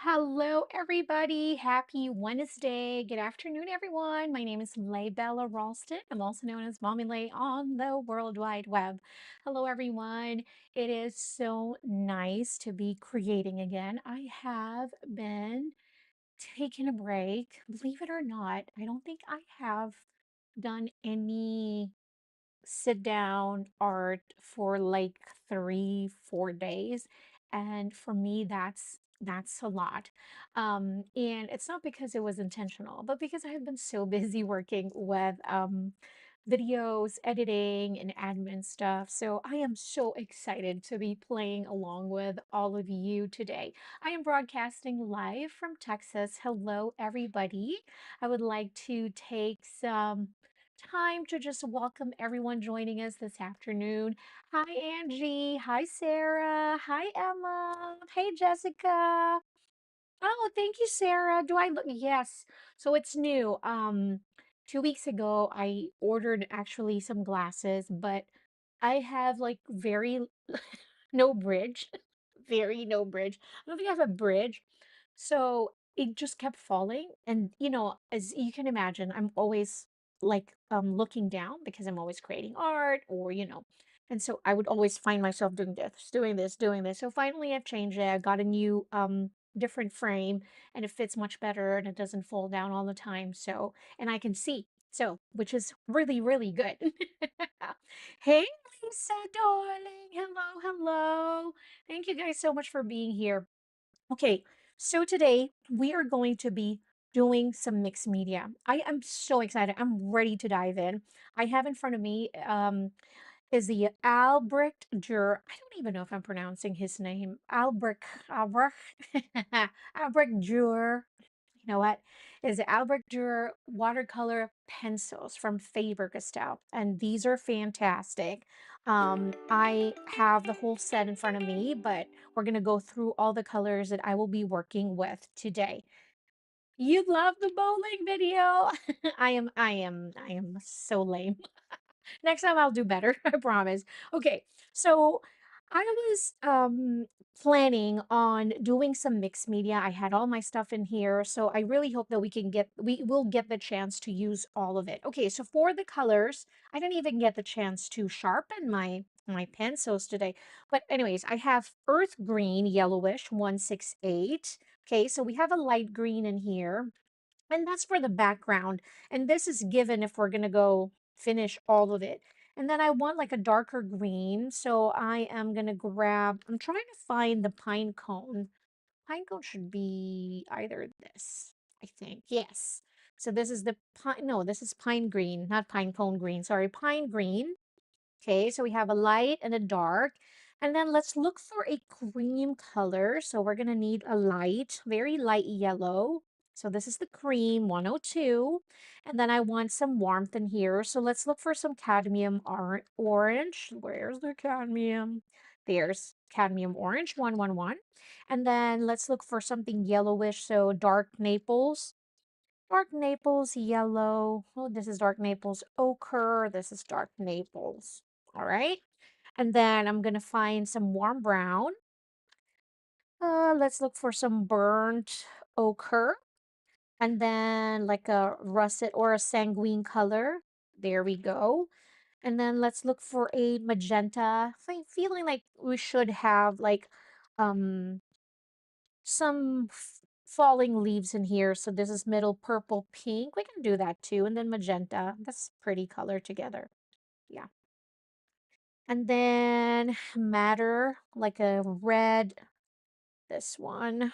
Hello, everybody. Happy Wednesday. Good afternoon, everyone. My name is Bella Ralston. I'm also known as Mommy Lay on the World Wide Web. Hello, everyone. It is so nice to be creating again. I have been taking a break. Believe it or not, I don't think I have done any sit down art for like 3, 4 days. And for me, that's a lot. And it's not because it was intentional, but because I have been so busy working with videos, editing, and admin stuff. So I am so excited to be playing along with all of you today. I am broadcasting live from Texas. Hello, everybody. I would like to take some time to just welcome everyone joining us this afternoon. Hi, Angie. Hi, Sarah. Hi, Emma. Hey, Jessica. Oh, thank you, Sarah. Do I look? Yes. So it's new. 2 weeks ago, I ordered actually some glasses, but I have like very no bridge, very no bridge. I don't think I have a bridge. So it just kept falling. And, as you can imagine, I'm always like looking down because I'm always creating art or. And so I would always find myself doing this, doing this, doing this. So finally I've changed it. I got a new different frame and it fits much better and it doesn't fall down all the time. So, and I can see. So, which is really, really good. Hey, Lisa, darling. Hello, hello. Thank you guys so much for being here. Okay, so today we are going to be doing some mixed media. I am so excited. I'm ready to dive in. I have in front of me is the Albrecht Dürer. I don't even know if I'm pronouncing his name. Albrecht Albrecht Dürer. You know what? Is the Albrecht Dürer watercolor pencils from Faber-Castell, and these are fantastic. I have the whole set in front of me, but we're gonna go through all the colors that I will be working with today. You love the bowling video. I am so lame. Next time I'll do better, I promise. Okay, so I was planning on doing some mixed media. I had all my stuff in here, so I really hope that we will get the chance to use all of it. Okay, so for the colors, I didn't even get the chance to sharpen my pencils today. But anyways, I have earth green, yellowish, 168. Okay, so we have a light green in here. And that's for the background. And this is given if we're going to go finish all of it. And then I want like a darker green. So I am going to I'm trying to find the pine cone. Pine cone should be either this, I think. Yes. So this is the pine, no, this is pine green, not pine cone green. Sorry, pine green. Okay, so we have a light and a dark. And then let's look for a cream color. So we're going to need a light, very light yellow. So this is the cream 102. And then I want some warmth in here. So let's look for some cadmium orange. Where's the cadmium? There's cadmium orange 111. And then let's look for something yellowish. So dark Naples yellow. Oh, this is dark Naples ochre. This is dark Naples. All right. And then I'm going to find some warm brown. Let's look for some burnt ochre. And then like a russet or a sanguine color. There we go. And then let's look for a magenta. I'm feeling like we should have like um some falling leaves in here. So this is middle purple pink. We can do that too. And then magenta. That's pretty color together. Yeah. And then madder, like a red, this one.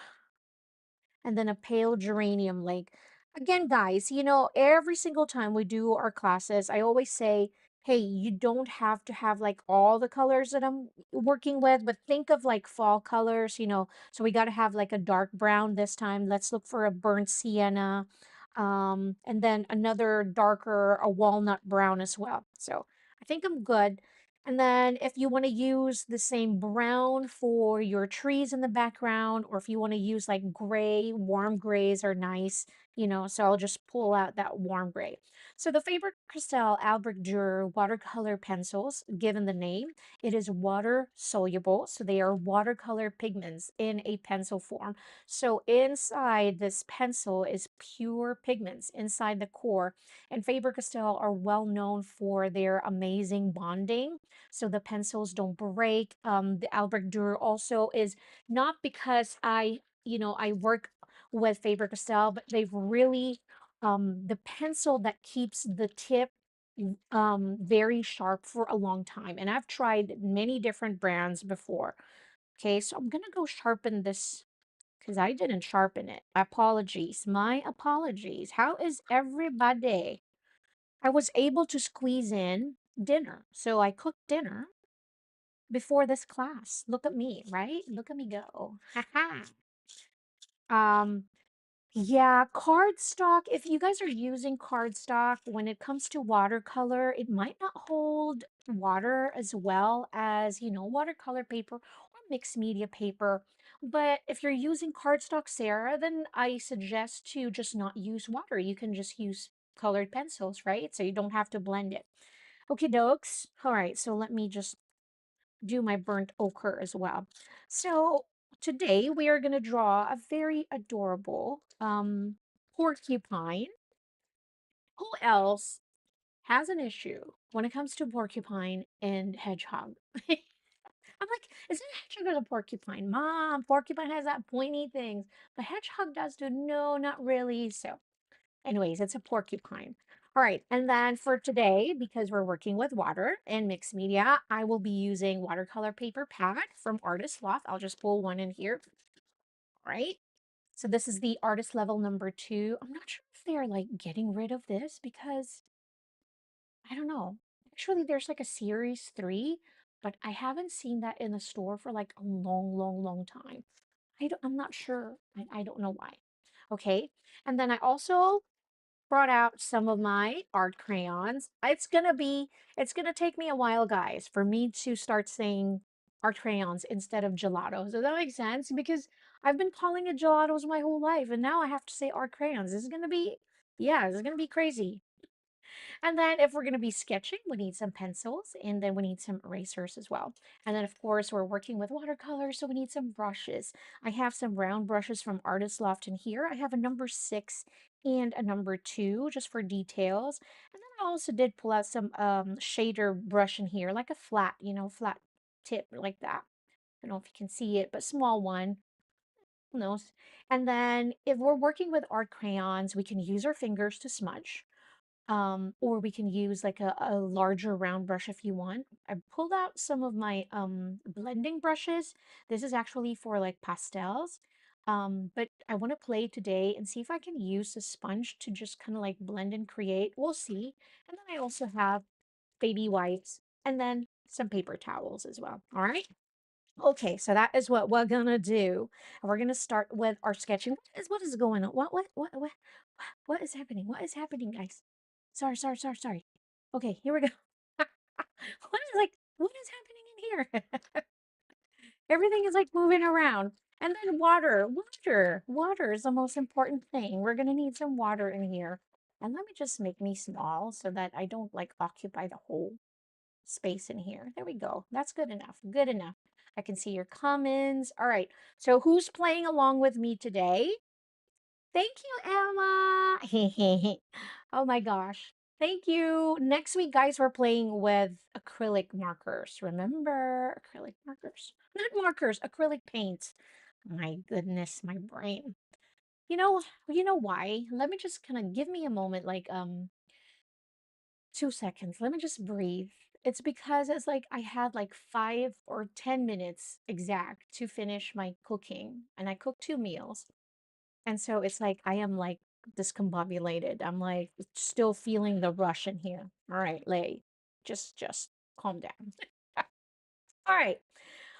And then a pale geranium lake. Again, guys, every single time we do our classes, I always say, hey, you don't have to have like all the colors that I'm working with, but think of like fall colors. So we got to have like a dark brown this time. Let's look for a burnt sienna. And then another darker, a walnut brown as well. So I think I'm good. And then if you want to use the same brown for your trees in the background, or if you want to use like gray, warm grays are nice. so I'll just pull out that warm gray. So the Faber-Castell Albrecht Dürer watercolor pencils, given the name, it is water soluble. So they are watercolor pigments in a pencil form. So inside this pencil is pure pigments inside the core. And Faber-Castell are well known for their amazing bonding. So the pencils don't break. The Albrecht Dürer also is not because I work with Faber-Castell, but they've really the pencil that keeps the tip very sharp for a long time. And I've tried many different brands before. Okay, so I'm gonna go sharpen this because I didn't sharpen it. Apologies. My apologies. How is everybody? I was able to squeeze in dinner. So I cooked dinner before this class. Look at me, right? Look at me go. Haha. Um, Yeah, cardstock, if you guys are using cardstock, when it comes to watercolor, it might not hold water as well as, watercolor paper or mixed media paper. But if you're using cardstock, Sarah, then I suggest to just not use water. You can just use colored pencils, right? So you don't have to blend it. Okay, dokes. All right, so let me just do my burnt ochre as well. So today we are going to draw a very adorable porcupine. Who else has an issue when it comes to porcupine and hedgehog? I'm like, is it a hedgehog or a porcupine? Mom, porcupine has that pointy things, but hedgehog does too. No, not really. So anyways, it's a porcupine. All right, and then for today, because we're working with water and mixed media, I will be using watercolor paper pad from Artist Loft. I'll just pull one in here. All right. So this is the artist level number 2. I'm not sure if they're like getting rid of this because I don't know. Actually, there's like a series 3, but I haven't seen that in the store for like a long, long, long time. I'm not sure. I don't know why. Okay. And then I also brought out some of my art crayons. It's gonna take me a while, guys, for me to start saying art crayons instead of gelatos. Does that make sense? Because I've been calling it gelatos my whole life, and now I have to say art crayons. This is gonna be crazy. And then if we're going to be sketching, we need some pencils and then we need some erasers as well. And then of course we're working with watercolors, so we need some brushes. I have some round brushes from Artist Loft in here. I have a number 6 and a number 2 just for details. And then I also did pull out some shader brush in here, like a flat, flat tip like that. I don't know if you can see it, but small one. Who knows? And then if we're working with art crayons, we can use our fingers to smudge, or we can use like a larger round brush if you want. I pulled out some of my blending brushes. This is actually for like pastels. But I want to play today and see if I can use the sponge to just kind of like blend and create. We'll see. And then I also have baby wipes and then some paper towels as well. All right. Okay, so that is what we're gonna do. And we're gonna start with our sketching. What is going on? What is happening? What is happening, guys? Sorry, sorry, sorry, sorry. Okay, here we go. What is happening in here? Everything is like moving around. And then water is the most important thing. We're gonna need some water in here. And let me just make me small so that I don't like occupy the whole space in here. There we go. That's good enough. Good enough. I can see your comments. All right. So who's playing along with me today? Thank you, Emma. Oh my gosh. Thank you. Next week, guys, we're playing with acrylic markers. Remember acrylic markers? Not markers, acrylic paints. My goodness, my brain. You know why? Let me just kind of give me a moment, like 2 seconds. Let me just breathe. It's because it's like I had like 5 or 10 minutes exact to finish my cooking, and I cooked 2 meals. And so it's like I am like discombobulated. I'm like still feeling the rush in here. All right, Lay, just calm down. All right.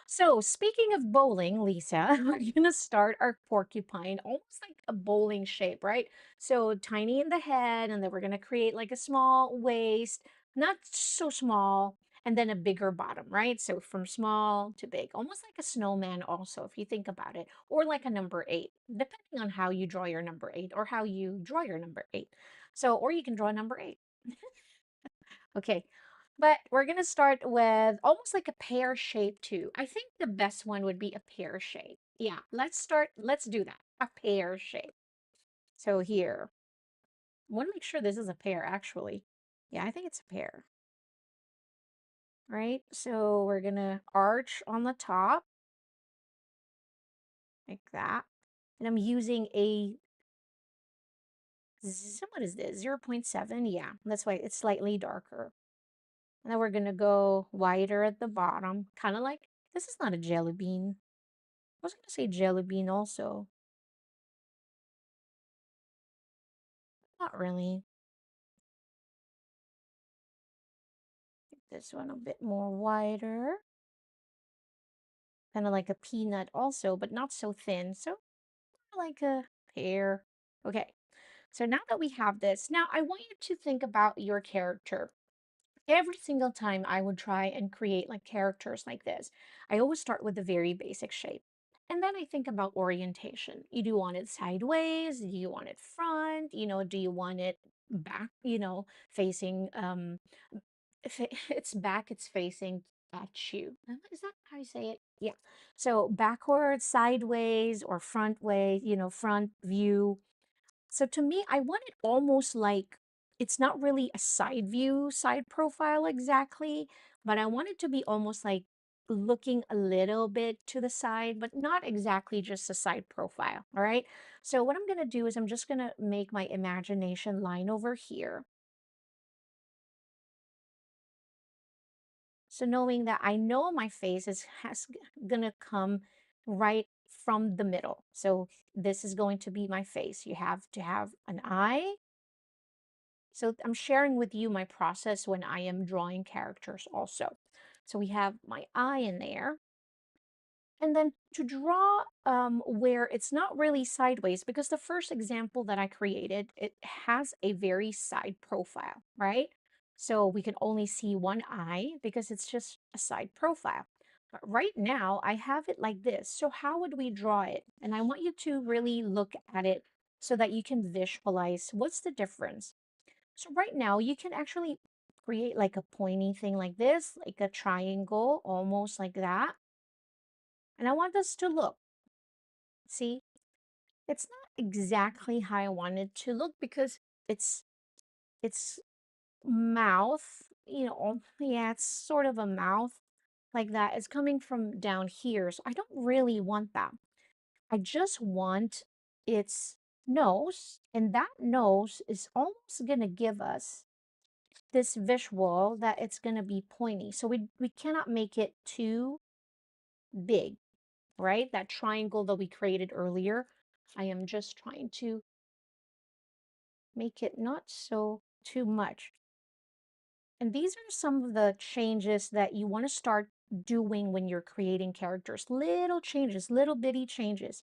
So speaking of bowling, Lisa, we're gonna start our porcupine, almost like a bowling shape, right? So tiny in the head, and then we're gonna create like a small waist, not so small, and then a bigger bottom, right? So from small to big, almost like a snowman also, if you think about it, or like a number eight, depending on how you draw your number eight or how you draw your number eight. So, or you can draw a number eight. Okay, but we're gonna start with almost like a pear shape too. I think the best one would be a pear shape. Yeah, let's do that. A pear shape. So here, I want to make sure this is a pear actually. Yeah, I think it's a pear. Right? So we're gonna arch on the top like that. And I'm using a, what is this? 0.7. Yeah, that's why it's slightly darker. And then we're gonna go wider at the bottom, kind of like, this is not a jelly bean. I was gonna say jelly bean also. Not really. This one a bit more wider. Kind of like a peanut also, but not so thin. So like a pear. Okay, so now that we have this, now I want you to think about your character. Every single time I would try and create like characters like this, I always start with a very basic shape. And then I think about orientation. You do want it sideways? Do you want it front? Do you want it back, facing if it's back, it's facing at you. Is that how you say it? Yeah. So backwards, sideways, or front way, front view. So to me, I want it almost like it's not really a side view, side profile exactly, but I want it to be almost like looking a little bit to the side, but not exactly just a side profile. All right. So what I'm going to do is I'm just going to make my imagination line over here. So knowing that I know my face has gonna come right from the middle. So this is going to be my face. You have to have an eye. So I'm sharing with you my process when I am drawing characters also. So we have my eye in there. And then to draw where it's not really sideways, because the first example that I created, it has a very side profile, right? So we can only see one eye because it's just a side profile. But right now I have it like this. So how would we draw it? And I want you to really look at it so that you can visualize what's the difference. So right now you can actually create like a pointy thing like this, like a triangle, almost like that. And I want us to look. See, it's not exactly how I want it to look because it's mouth, yeah, it's sort of a mouth like that. It's coming from down here. So I don't really want that. I just want its nose, and that nose is almost gonna give us this visual that it's gonna be pointy. So we cannot make it too big, right? That triangle that we created earlier, I am just trying to make it not so too much. And these are some of the changes that you want to start doing when you're creating characters. Little changes, little bitty changes.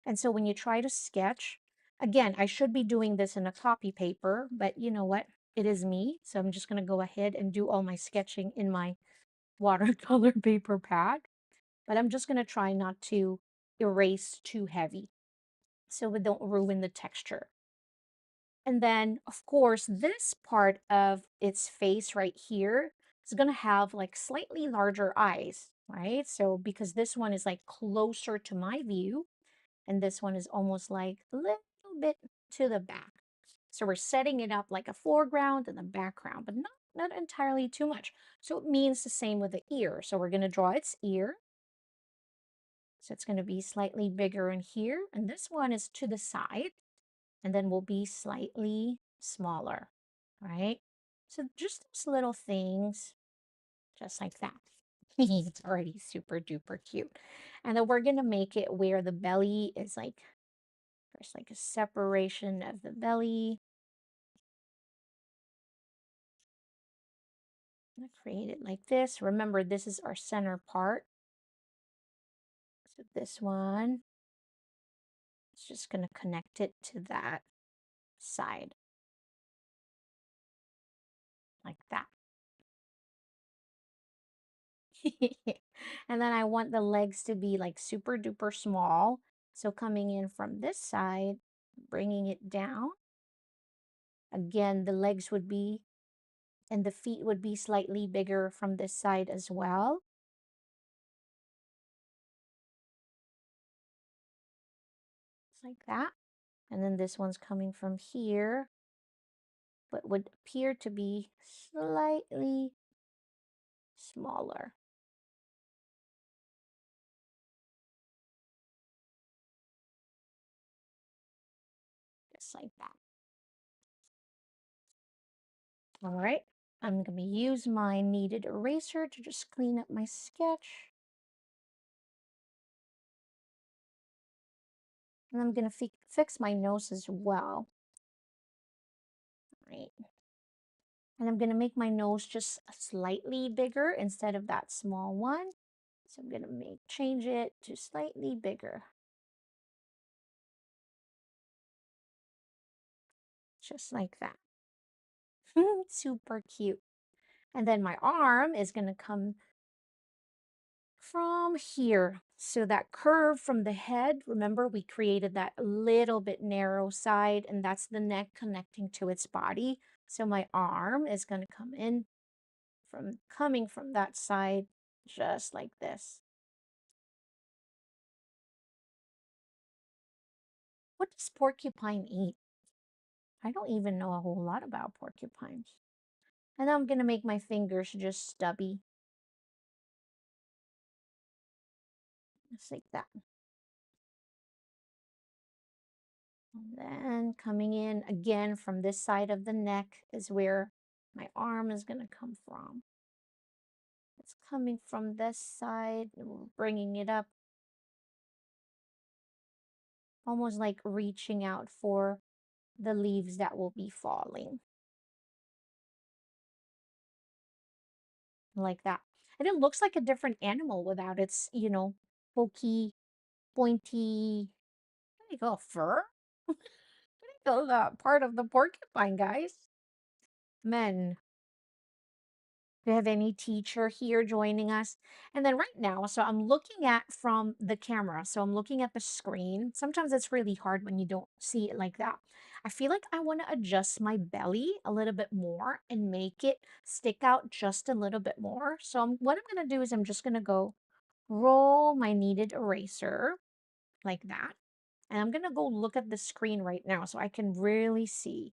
And so when you try to sketch, again, I should be doing this in a copy paper, but you know what? It is me. So I'm just going to go ahead and do all my sketching in my watercolor paper pad. But I'm just going to try not to erase too heavy so we don't ruin the texture. And then, of course, this part of its face right here is going to have like slightly larger eyes, right? So because this one is like closer to my view, and this one is almost like a little bit to the back. So we're setting it up like a foreground and a background, but not entirely too much. So it means the same with the ear. So we're going to draw its ear. So it's going to be slightly bigger in here. And this one is to the side and then will be slightly smaller, right? So just those little things, just like that. It's already super duper cute. And then we're going to make it where the belly is like, there's like a separation of the belly. I'm going to create it like this. Remember, this is our center part. So this one, it's just going to connect it to that side, like that. And then I want the legs to be like super duper small. So coming in from this side, bringing it down. Again, the legs would be, and the feet would be slightly bigger from this side as well. Just like that. And then this one's coming from here, but would appear to be slightly smaller. Just like that. All right, I'm going to use my kneaded eraser to just clean up my sketch. And I'm going to fix my nose as well. Right. And I'm going to make my nose just slightly bigger instead of that small one. So I'm going to change it to slightly bigger. Just like that. Super cute. And then my arm is going to come from here. So that curve from the head, remember we created that little bit narrow side, and that's the neck connecting to its body. So my arm is going to come in coming from that side, just like this. What does porcupine eat? I don't even know a whole lot about porcupines. And I'm going to make my fingers just stubby. Just like that. And then coming in again from this side of the neck is where my arm is going to come from. It's coming from this side, and we're bringing it up, almost like reaching out for the leaves that will be falling. Like that. And it looks like a different animal without its, pokey, pointy, there you go, fur? There you go, the part of the porcupine, guys. Men, do you have any teacher here joining us? And then right now, so I'm looking at from the camera. So I'm looking at the screen. Sometimes it's really hard when you don't see it like that. I feel like I want to adjust my belly a little bit more and make it stick out just a little bit more. So what I'm going to do is I'm just going to go roll my kneaded eraser like that. And I'm going to go look at the screen right now so I can really see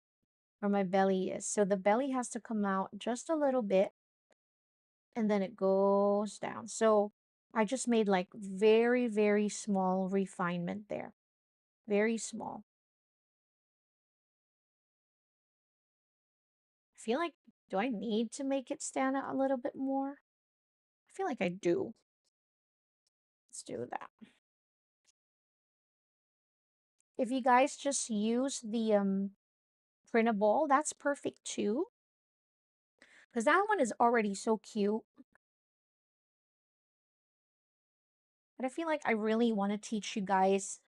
where my belly is. So the belly has to come out just a little bit, and then it goes down. So I just made like very, very small refinement there. Very small. I feel like, do I need to make it stand out a little bit more? I feel like I do. Let's do that. If you guys just use the printable, that's perfect too. Because that one is already so cute. But I feel like I really want to teach you guys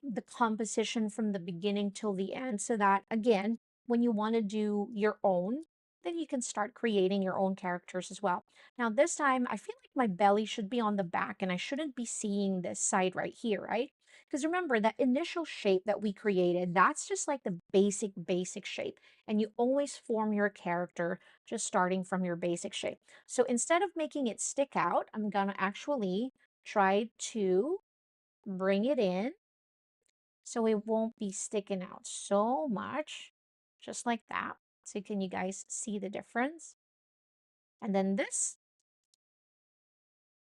the composition from the beginning till the end, so that again, when you want to do your own, then you can start creating your own characters as well. Now this time I feel like my belly should be on the back and I shouldn't be seeing this side right here, right? Because remember that initial shape that we created, that's just like the basic shape, and you always form your character just starting from your basic shape. So instead of making it stick out, I'm gonna actually try to bring it in so it won't be sticking out so much, just like that. So can you guys see the difference? And then this,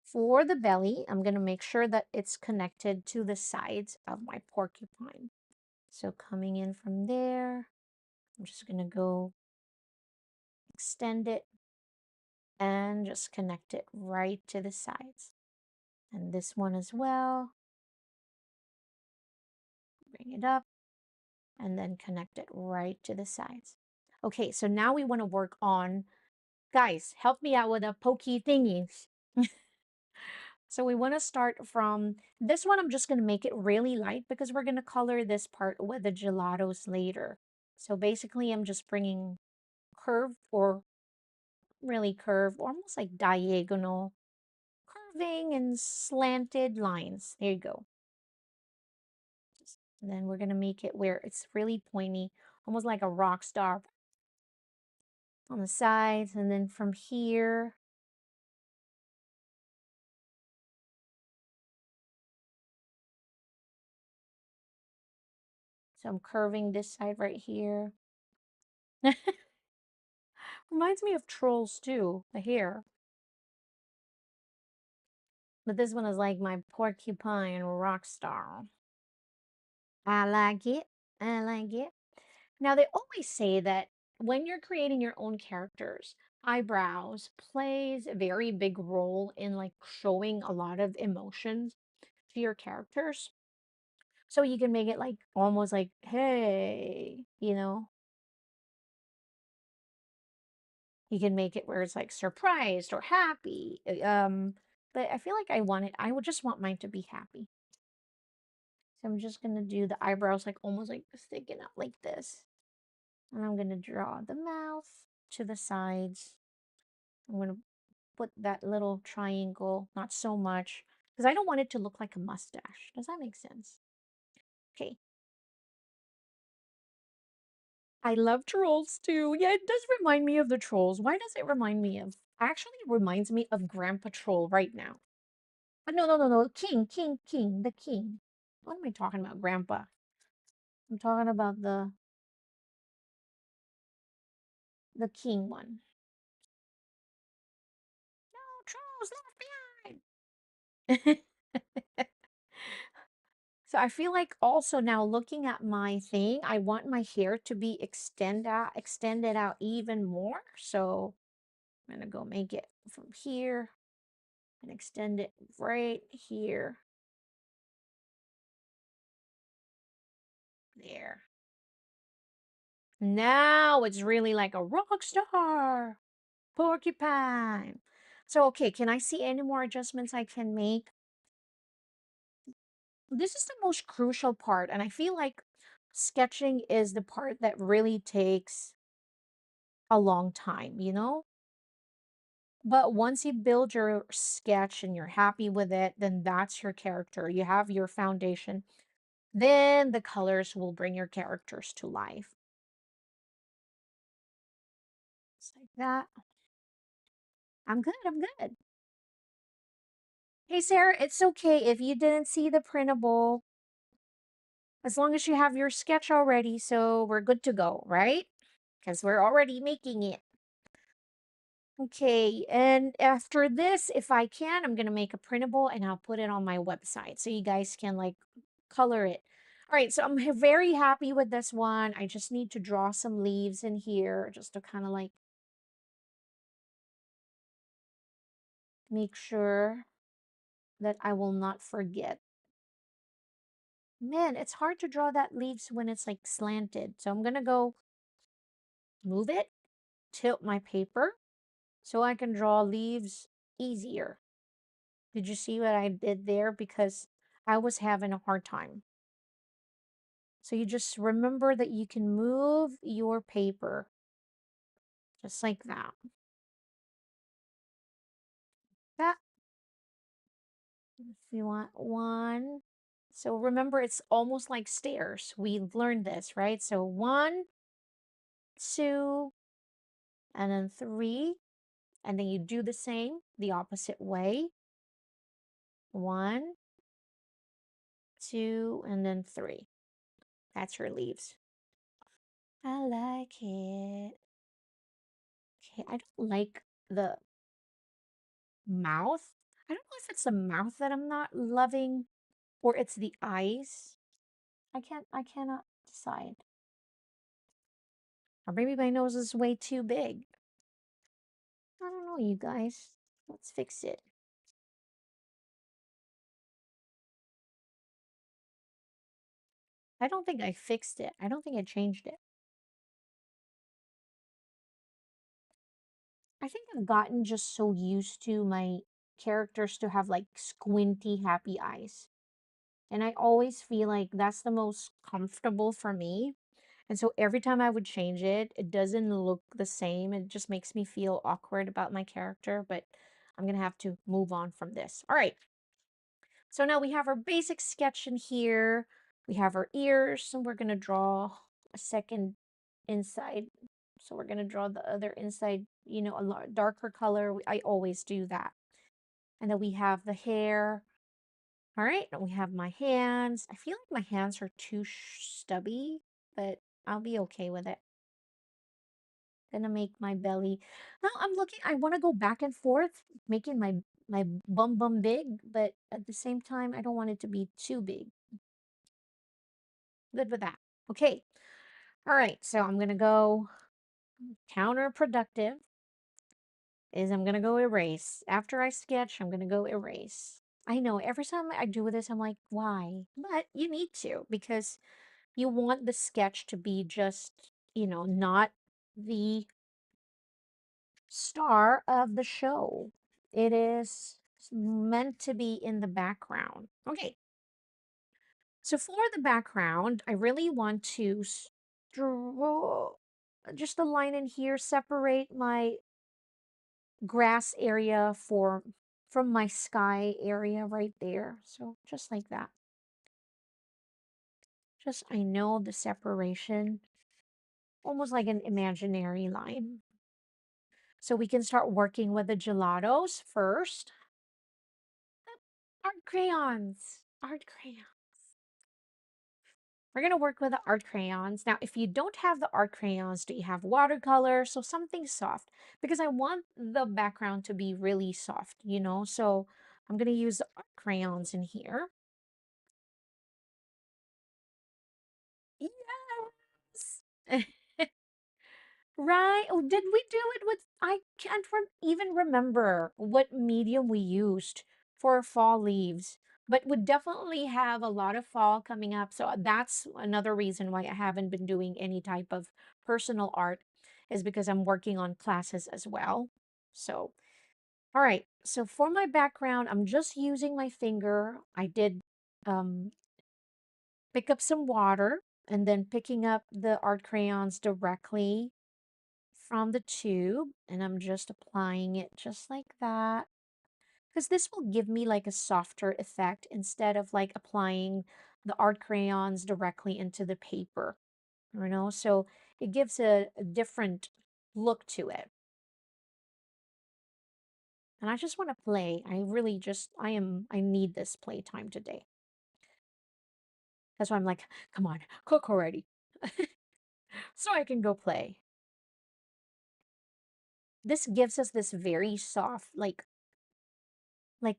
for the belly, I'm going to make sure that it's connected to the sides of my porcupine. So coming in from there, I'm just going to go extend it and just connect it right to the sides. And this one as well, bring it up and then connect it right to the sides. Okay, so now we want to work on, guys, help me out with the pokey thingies. So we want to start from this one. I'm just going to make it really light because we're going to color this part with the gelatos later. So basically I'm just bringing curve or really curved, almost like diagonal, curving and slanted lines. There you go. And then we're gonna make it where it's really pointy, almost like a rock star on the sides. And then from here, so I'm curving this side right here. Reminds me of trolls too, the hair. But this one is like my porcupine rock star. I like it. I like it. Now, they always say that when you're creating your own characters, eyebrows plays a very big role in like showing a lot of emotions to your characters. So you can make it like almost like, hey, you can make it where it's like surprised or happy. But I feel like I would just want mine to be happy. So I'm just gonna do the eyebrows like almost like sticking out like this. And I'm gonna draw the mouth to the sides. I'm gonna put that little triangle, not so much, because I don't want it to look like a mustache. Does that make sense? Okay. I love trolls too. Yeah, it does remind me of the trolls. Why does it remind me of? Actually, it reminds me of Grandpa Troll right now. But no, no, no, no. King, king, king, the king. What am I talking about, Grandpa? I'm talking about the king one. No, trolls left behind. So I feel like also now looking at my thing, I want my hair to be extended out even more. So I'm gonna go make it from here and extend it right here. There. Now it's really like a rock star. Porcupine. So okay, can I see any more adjustments I can make? This is the most crucial part, and I feel like sketching is the part that really takes a long time, But once you build your sketch and you're happy with it, then that's your character. You have your foundation. Then the colors will bring your characters to life. Just like that. I'm good. I'm good. Hey, Sarah, it's okay if you didn't see the printable, as long as you have your sketch already. So we're good to go, right? Because we're already making it. Okay, and after this, if I can, I'm gonna make a printable and I'll put it on my website so you guys can like color it. All right, so I'm very happy with this one. I just need to draw some leaves in here just to kind of like make sure that I will not forget. Man, it's hard to draw that leaves when it's like slanted. So I'm gonna go move it, tilt my paper so I can draw leaves easier. Did you see what I did there? Because I was having a hard time. So you just remember that you can move your paper just like that. That, if you want one. So remember, it's almost like stairs. We've learned this, right? So 1, 2, and then 3. And then you do the same, the opposite way. 1, 2, and then 3. That's your leaves. I like it. Okay, I don't like the mouth. I don't know if it's the mouth that I'm not loving or it's the eyes. I cannot decide. Or maybe my nose is way too big. I don't know, you guys. Let's fix it. I don't think I fixed it. I don't think I changed it. I think I've gotten just so used to my characters to have like squinty, happy eyes. And I always feel like that's the most comfortable for me. And so every time I would change it, it doesn't look the same. It just makes me feel awkward about my character, but I'm going to have to move on from this. All right. So now we have our basic sketch in here. We have our ears, and we're going to draw a second inside. So we're going to draw the other inside, you know, a darker color. I always do that. And then we have the hair. All right, and we have my hands. I feel like my hands are too stubby, but I'll be okay with it. Gonna make my belly. Now I'm looking, I want to go back and forth, making my bum big, but at the same time, I don't want it to be too big. Good with that. Okay. All right, so I'm gonna go counterproductive is I'm gonna go erase. After I sketch, I'm gonna go erase. I know every time I do this, I'm like, why? But you need to because you want the sketch to be just, you know, not the star of the show. It is meant to be in the background. Okay, so for the background, I really want to draw just a line in here, separate my grass area from my sky area right there. So just like that. Just I know the separation, almost like an imaginary line. So we can start working with the gelatos first. Art crayons. Art crayons. We're going to work with the art crayons. Now, if you don't have the art crayons, do you have watercolor? So something soft. Because I want the background to be really soft, you know? So I'm going to use the art crayons in here. Yes! Right. Oh, did we do it with, I can't even remember what medium we used for fall leaves, but we definitely have a lot of fall coming up. So that's another reason why I haven't been doing any type of personal art is because I'm working on classes as well. So, all right. So for my background, I'm just using my finger. I did um, pick up some water and then picking up the art crayons directly from the tube, and I'm just applying it just like that because this will give me like a softer effect instead of like applying the art crayons directly into the paper, you know, so it gives a different look to it. And I just want to play. I really just I need this playtime today. That's why I'm like, come on, cook already. So I can go play. This gives us this very soft like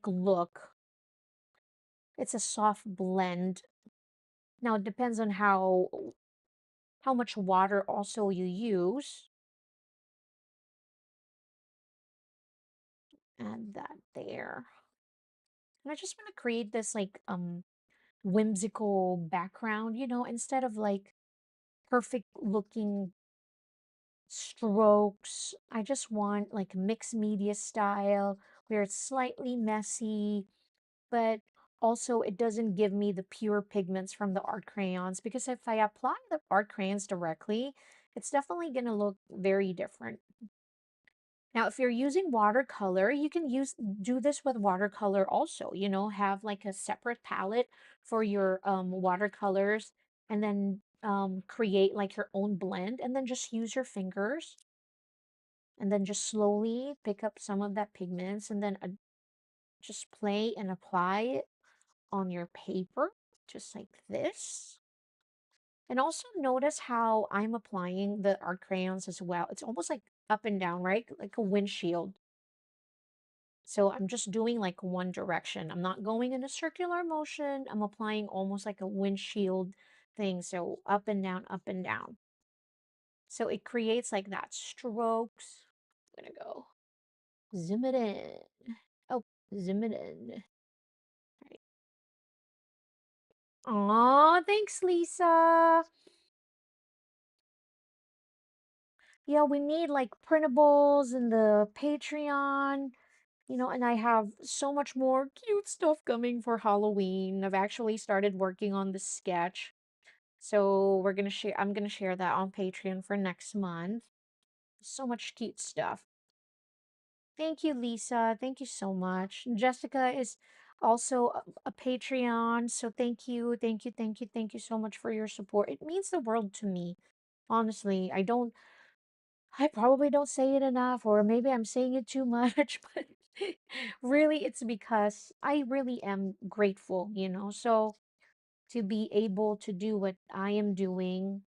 look. It's a soft blend. Now it depends on how much water also you use. Add that there. And I just want to create this like whimsical background, you know, instead of like perfect looking strokes. I just want like mixed media style where it's slightly messy, but also it doesn't give me the pure pigments from the art crayons because if I apply the art crayons directly, it's definitely going to look very different. Now, if you're using watercolor, you can do this with watercolor also, you know, have like a separate palette for your watercolors and then create like your own blend and then just use your fingers and then just slowly pick up some of that pigments and then just play and apply it on your paper, just like this. And also notice how I'm applying the art crayons as well. It's almost like up and down, right? Like a windshield. So I'm just doing like one direction. I'm not going in a circular motion. I'm applying almost like a windshield thing. So up and down, up and down. So it creates like that strokes. I'm gonna go zoom it in. Oh, zoom it in. Aw, thanks, Lisa. Yeah, we need like printables in the Patreon, you know, and I have so much more cute stuff coming for Halloween. I've actually started working on the sketch. So I'm gonna share that on Patreon for next month. So much cute stuff. Thank you, Lisa. Thank you so much. Jessica is also a Patreon. So thank you, thank you, thank you, thank you so much for your support. It means the world to me. Honestly, I probably don't say it enough, or maybe I'm saying it too much, but really it's because I really am grateful, you know. So to be able to do what I am doing,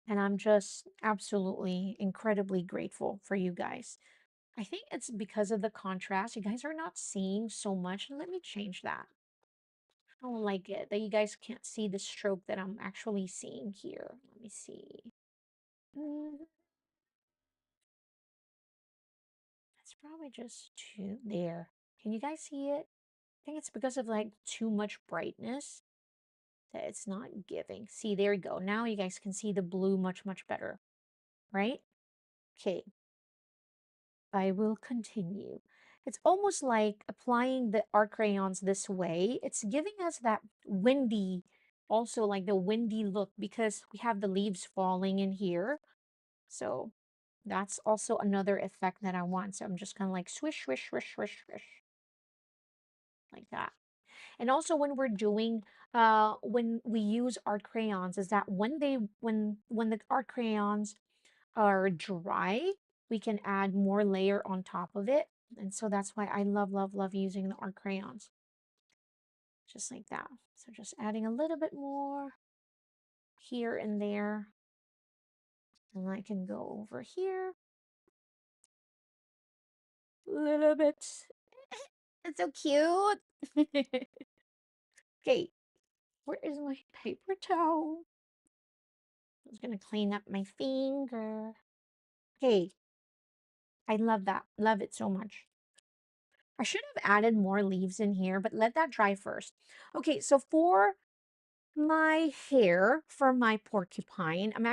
and I'm just absolutely incredibly grateful for you guys. I think it's because of the contrast. You guys are not seeing so much. Let me change that. I don't like it that you guys can't see the stroke that I'm actually seeing here. Let me see. Mm, That's probably just too there. Can you guys see it? I think it's because of like too much brightness that it's not giving. See, there you go. Now you guys can see the blue much, much better, right? Okay, I will continue. It's almost like applying the art crayons this way. It's giving us that windy, also like the windy look because we have the leaves falling in here. So that's also another effect that I want. So I'm just kind of like swish, swish, swish, swish, swish, like that. And also when we're doing, when we use art crayons, is that when the art crayons are dry, we can add more layer on top of it. And so that's why I love, love, love using the art crayons. Just like that. So just adding a little bit more here and there. And I can go over here a little bit. It's so cute. Okay, where is my paper towel? I was gonna clean up my finger. Okay, I love that. Love it so much. I should have added more leaves in here, but let that dry first. Okay, so for my hair, for my porcupine, I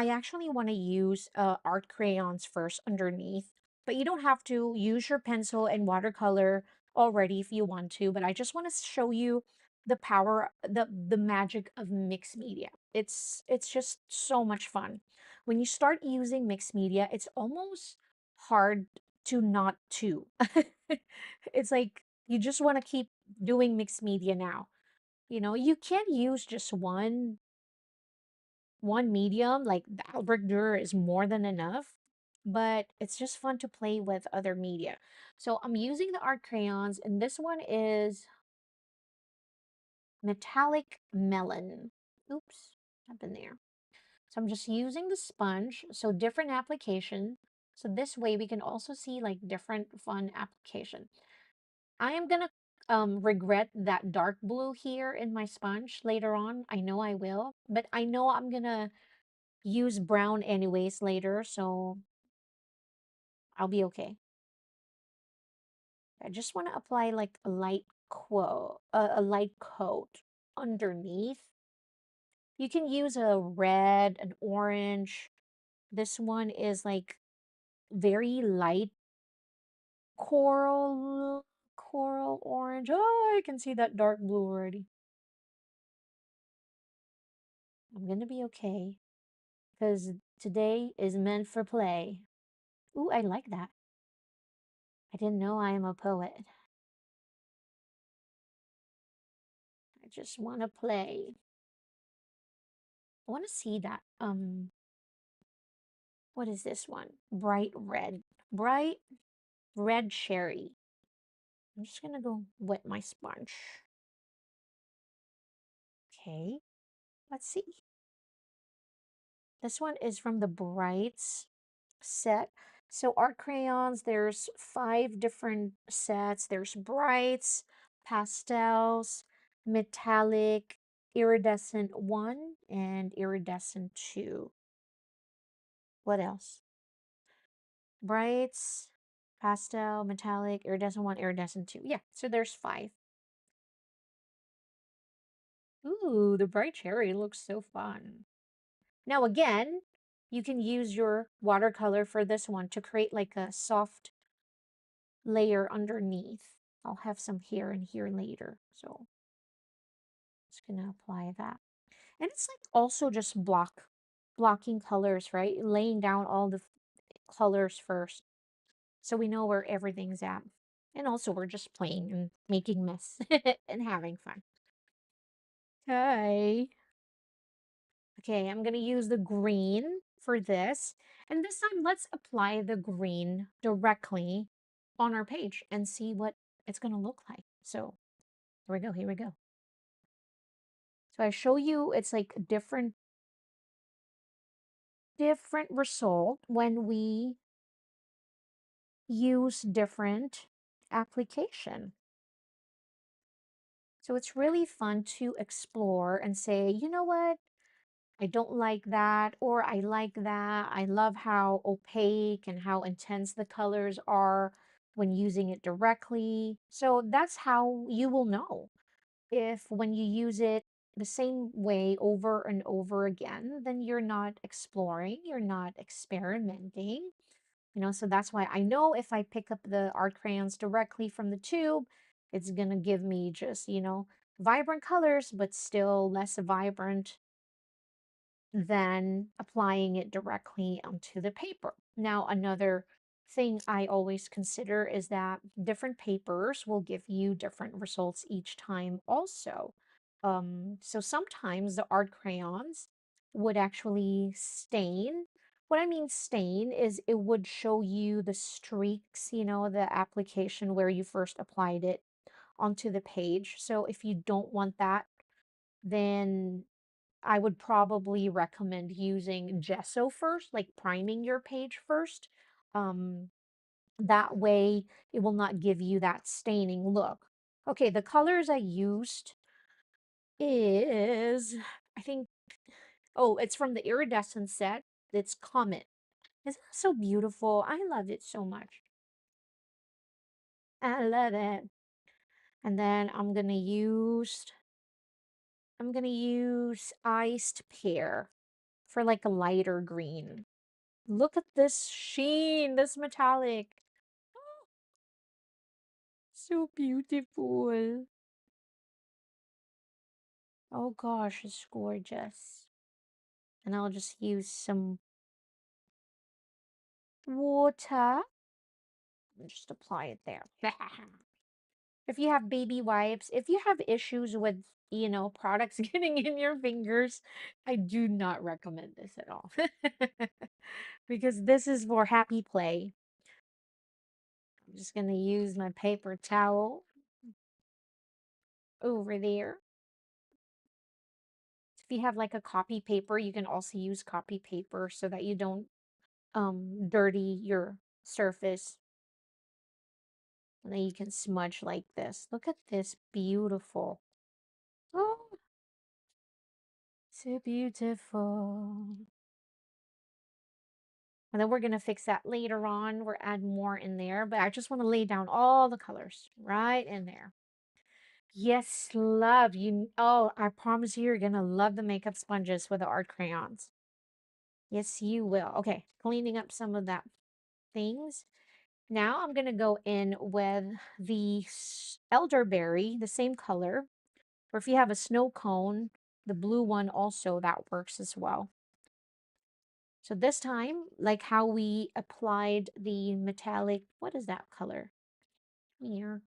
actually want to use art crayons first underneath, but you don't have to use your pencil and watercolor already if you want to, but I just want to show you the power, the magic of mixed media. It's just so much fun. When you start using mixed media, it's almost hard to not to. It's like you just want to keep doing mixed media now. You know, you can't use just one medium, like the Albrecht Dürer is more than enough, but it's just fun to play with other media. So I'm using the art crayons, and this one is metallic melon. Oops, happened there. So I'm just using the sponge, so different application. So this way we can also see like different fun application. I am gonna regret that dark blue here in my sponge later on. I know I will, but I know I'm gonna use brown anyways later, so I'll be okay. I just want to apply like a light coat underneath. You can use a red, an orange. This one is like very light coral orange. Oh, I can see that dark blue already. I'm gonna be okay because today is meant for play. Ooh, I like that. I didn't know I am a poet. I just want to play. I want to see that. What is this one? Bright red. Bright red cherry. I'm just gonna go wet my sponge. Okay, let's see. This one is from the Brights set. So art crayons, there's 5 different sets. There's brights, pastels, metallic, iridescent 1, and iridescent 2. What else? Brights, pastel, metallic, iridescent 1, iridescent 2. Yeah, so there's 5. Ooh, the bright cherry looks so fun. Now again, you can use your watercolor for this one to create like a soft layer underneath. I'll have some here and here later. So just gonna apply that. And it's like also just blocking colors, right? Laying down all the colors first so we know where everything's at. And also we're just playing and making mess and having fun. Okay. Okay, I'm gonna use the green for this. And this time, let's apply the green directly on our page and see what it's gonna look like. So here we go, here we go. So I show you it's like a different result when we use different application. So it's really fun to explore and say, you know what? I don't like that, or I like that. I love how opaque and how intense the colors are when using it directly. So that's how you will know if when you use it the same way over and over again, then you're not exploring, you're not experimenting. So that's why I know if I pick up the art crayons directly from the tube, it's gonna give me just, vibrant colors, but still less vibrant than applying it directly onto the paper. Now, another thing I always consider is that different papers will give you different results each time also. So sometimes the art crayons would actually stain. What I mean stain is it would show you the streaks, the application where you first applied it onto the page. So if you don't want that, then I would probably recommend using gesso first, like priming your page first. Um, that way it will not give you that staining look. Okay, the colors I used is, I think, oh, it's from the iridescent set. It's Comet. Isn't that so beautiful? I love it so much. I love it. And then I'm gonna use iced pear for like a lighter green. Look at this sheen, this metallic. So beautiful. Oh gosh, it's gorgeous. And I'll just use some water and just apply it there. If you have baby wipes, if you have issues with, products getting in your fingers, I do not recommend this at all. Because this is for happy play. I'm just going to use my paper towel over there. If you have like a copy paper, you can also use copy paper so that you don't dirty your surface. And then you can smudge like this. Look at this, beautiful. Oh, so beautiful. And then we're going to fix that later on. We'll add more in there, but I just want to lay down all the colors right in there. Yes, love you. Oh, I promise you, you're going to love the makeup sponges with the art crayons. Yes, you will. Okay, cleaning up some of that things. Now I'm going to go in with the elderberry, the same color. Or if you have a snow cone, the blue one also, that works as well. So this time, like how we applied the metallic, what is that color? Here.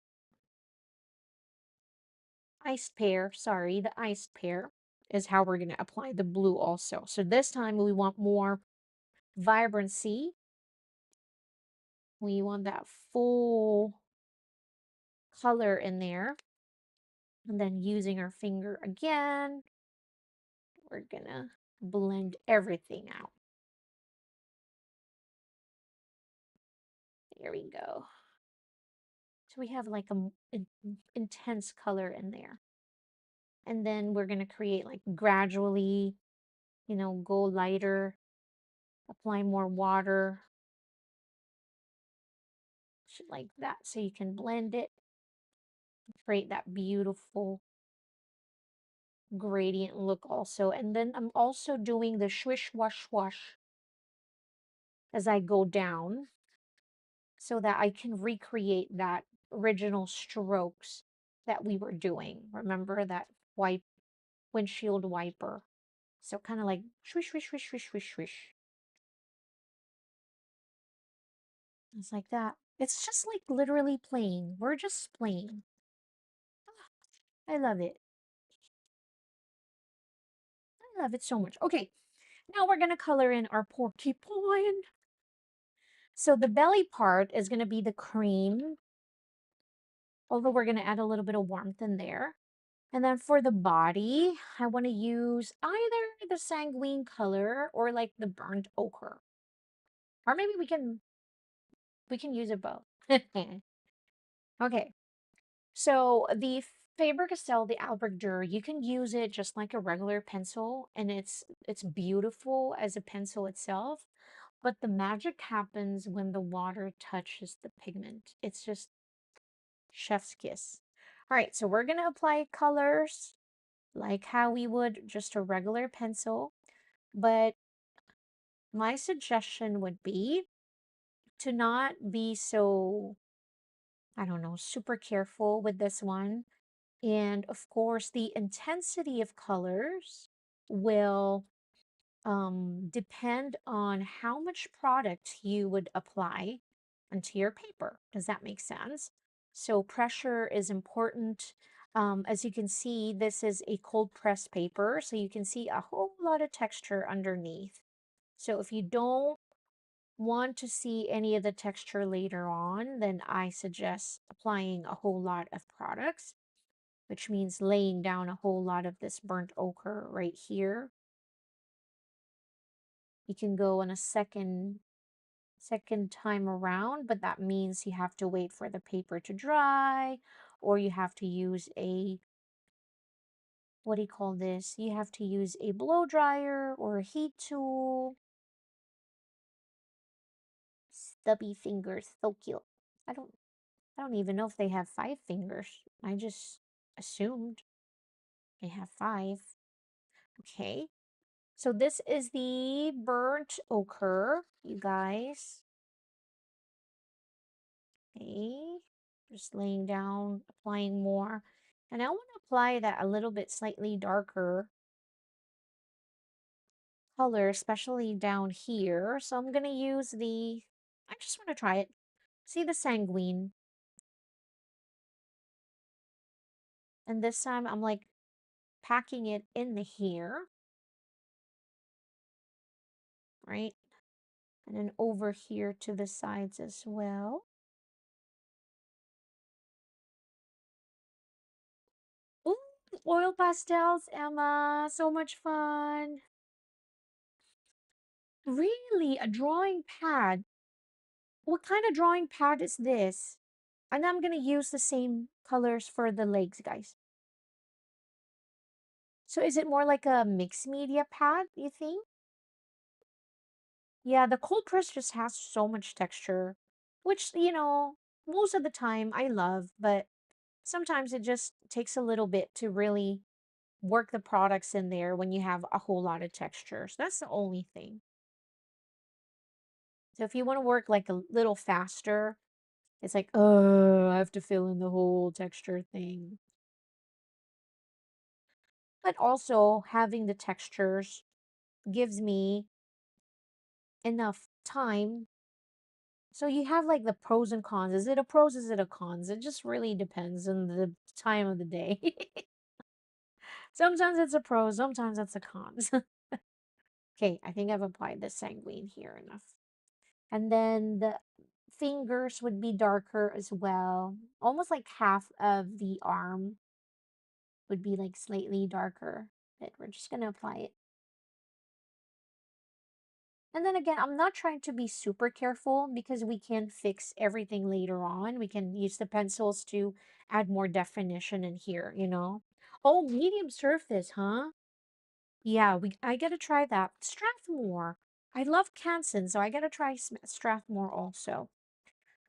Iced pear, sorry, the iced pear is how we're going to apply the blue also. So this time we want more vibrancy. We want that full color in there. And then using our finger again, we're gonna blend everything out. There we go. So we have like an intense color in there. And then we're gonna create like gradually, go lighter, apply more water, like that. So you can blend it, create that beautiful gradient look also. And then I'm also doing the swish wash wash as I go down so that I can recreate that original strokes that we were doing. Remember that wipe windshield wiper. So kind of like swish, swish, swish, swish, swish, swish. It's like that. It's just like literally playing. We're just playing. I love it. I love it so much. Okay, now we're going to color in our porcupine. So the belly part is going to be the cream, although we're going to add a little bit of warmth in there. And then for the body, I want to use either the sanguine color or like the burnt ochre. Or maybe we can use it both. Okay. So the Faber-Castell, the Albrecht Dürer, you can use it just like a regular pencil, and it's beautiful as a pencil itself. But the magic happens when the water touches the pigment. It's just chef's kiss. All right, so we're gonna apply colors like how we would just a regular pencil. But my suggestion would be to not be so, I don't know, super careful with this one. And of course, the intensity of colors will depend on how much product you would apply onto your paper. Does that make sense? So pressure is important. As you can see, this is a cold press paper, so you can see a whole lot of texture underneath. So if you don't want to see any of the texture later on, then I suggest applying a whole lot of products, which means laying down a whole lot of this burnt ochre right here. You can go on a second time around, but that means you have to wait for the paper to dry, or you have to use a, what do you call this? You have to use a blow dryer or a heat tool. Stubby fingers, so cute. I don't I don't even know if they have 5 fingers. I just assumed they have 5. Okay. So this is the burnt ochre, you guys. Okay. Just laying down, applying more. And I want to apply that a little bit slightly darker color, especially down here. So I'm going to use I just want to try it. See the sanguine. And this time I'm like packing it in the here, right? And then over here to the sides as well. Ooh, oil pastels, Emma. So much fun. Really? A drawing pad? What kind of drawing pad is this? And I'm going to use the same colors for the legs, guys. So is it more like a mixed media pad, you think? Yeah, the cold press just has so much texture, which, most of the time I love, but sometimes it just takes a little bit to really work the products in there when you have a whole lot of texture. So that's the only thing. So if you want to work like a little faster, it's like, oh, I have to fill in the whole texture thing. But also having the textures gives me enough time. So you have like the pros and cons. Is it a pros? Is it a cons? It just really depends on the time of the day. Sometimes it's a pro, sometimes it's a cons. Okay, I think I've applied the sanguine here enough. And then the fingers would be darker as well. Almost like half of the arm would be like slightly darker. But we're just gonna apply it. And then again, I'm not trying to be super careful because we can fix everything later on. We can use the pencils to add more definition in here. Oh, medium surface, huh? Yeah, I gotta try that. Strathmore. I love Canson, so I gotta try Strathmore also.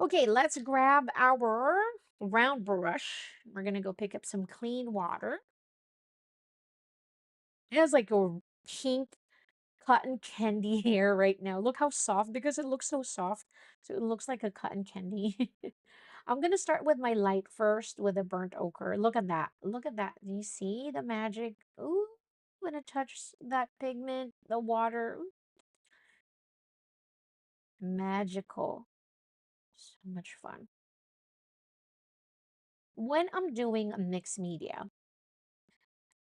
Okay, let's grab our round brush. We're gonna go pick up some clean water. It has like a pink cotton candy hair right now. Look how soft, because it looks so soft. So it looks like a cotton candy. I'm gonna start with my light first with a burnt ochre. Look at that. Look at that. Do you see the magic? Ooh. when it touches that pigment, the water, magical. So much fun. When I'm doing a mixed media,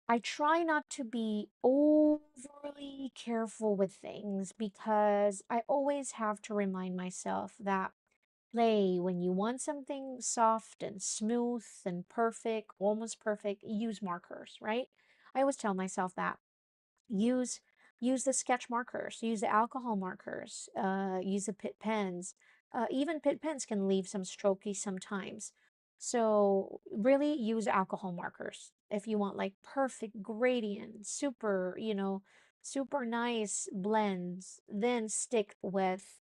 I try not to be overly careful with things because I always have to remind myself that play when you want something soft and smooth and perfect, almost perfect, use markers, right? I always tell myself that use use the sketch markers, use the alcohol markers, use the pit pens. Even pit pens can leave some strokey sometimes. So really use alcohol markers if you want like perfect gradient, super, super nice blends, then stick with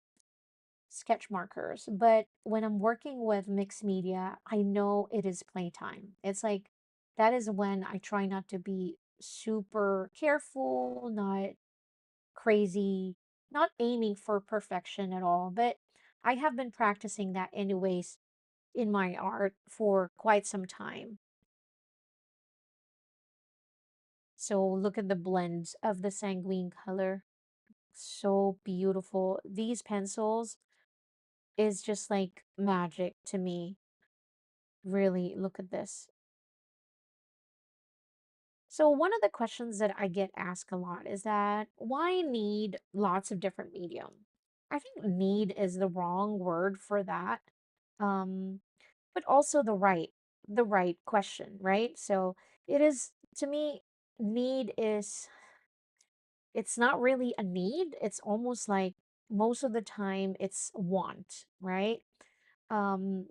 sketch markers. But when I'm working with mixed media, I know it is playtime. It's like that is when I try not to be super careful, not crazy, not aiming for perfection at all. But I have been practicing that anyways in my art for quite some time. So look at the blends of the sanguine color. So beautiful. These pencils is just like magic to me. Really, look at this. So one of the questions that I get asked a lot is that why need lots of different medium? I think need is the wrong word for that. Um, but also the right question, right? So it is to me, need is it's not really a need. It's almost like most of the time it's want, right? Um,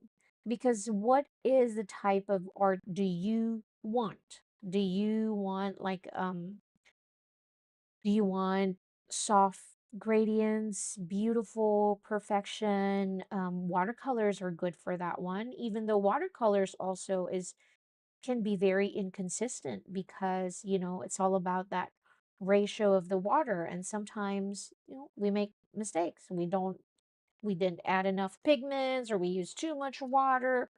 because what is the type of art do you want? Do you want do you want soft gradients, beautiful perfection? Watercolors are good for that one, even though watercolors also is can be very inconsistent because, it's all about that ratio of the water. And sometimes, we make mistakes. We didn't add enough pigments or we use too much water.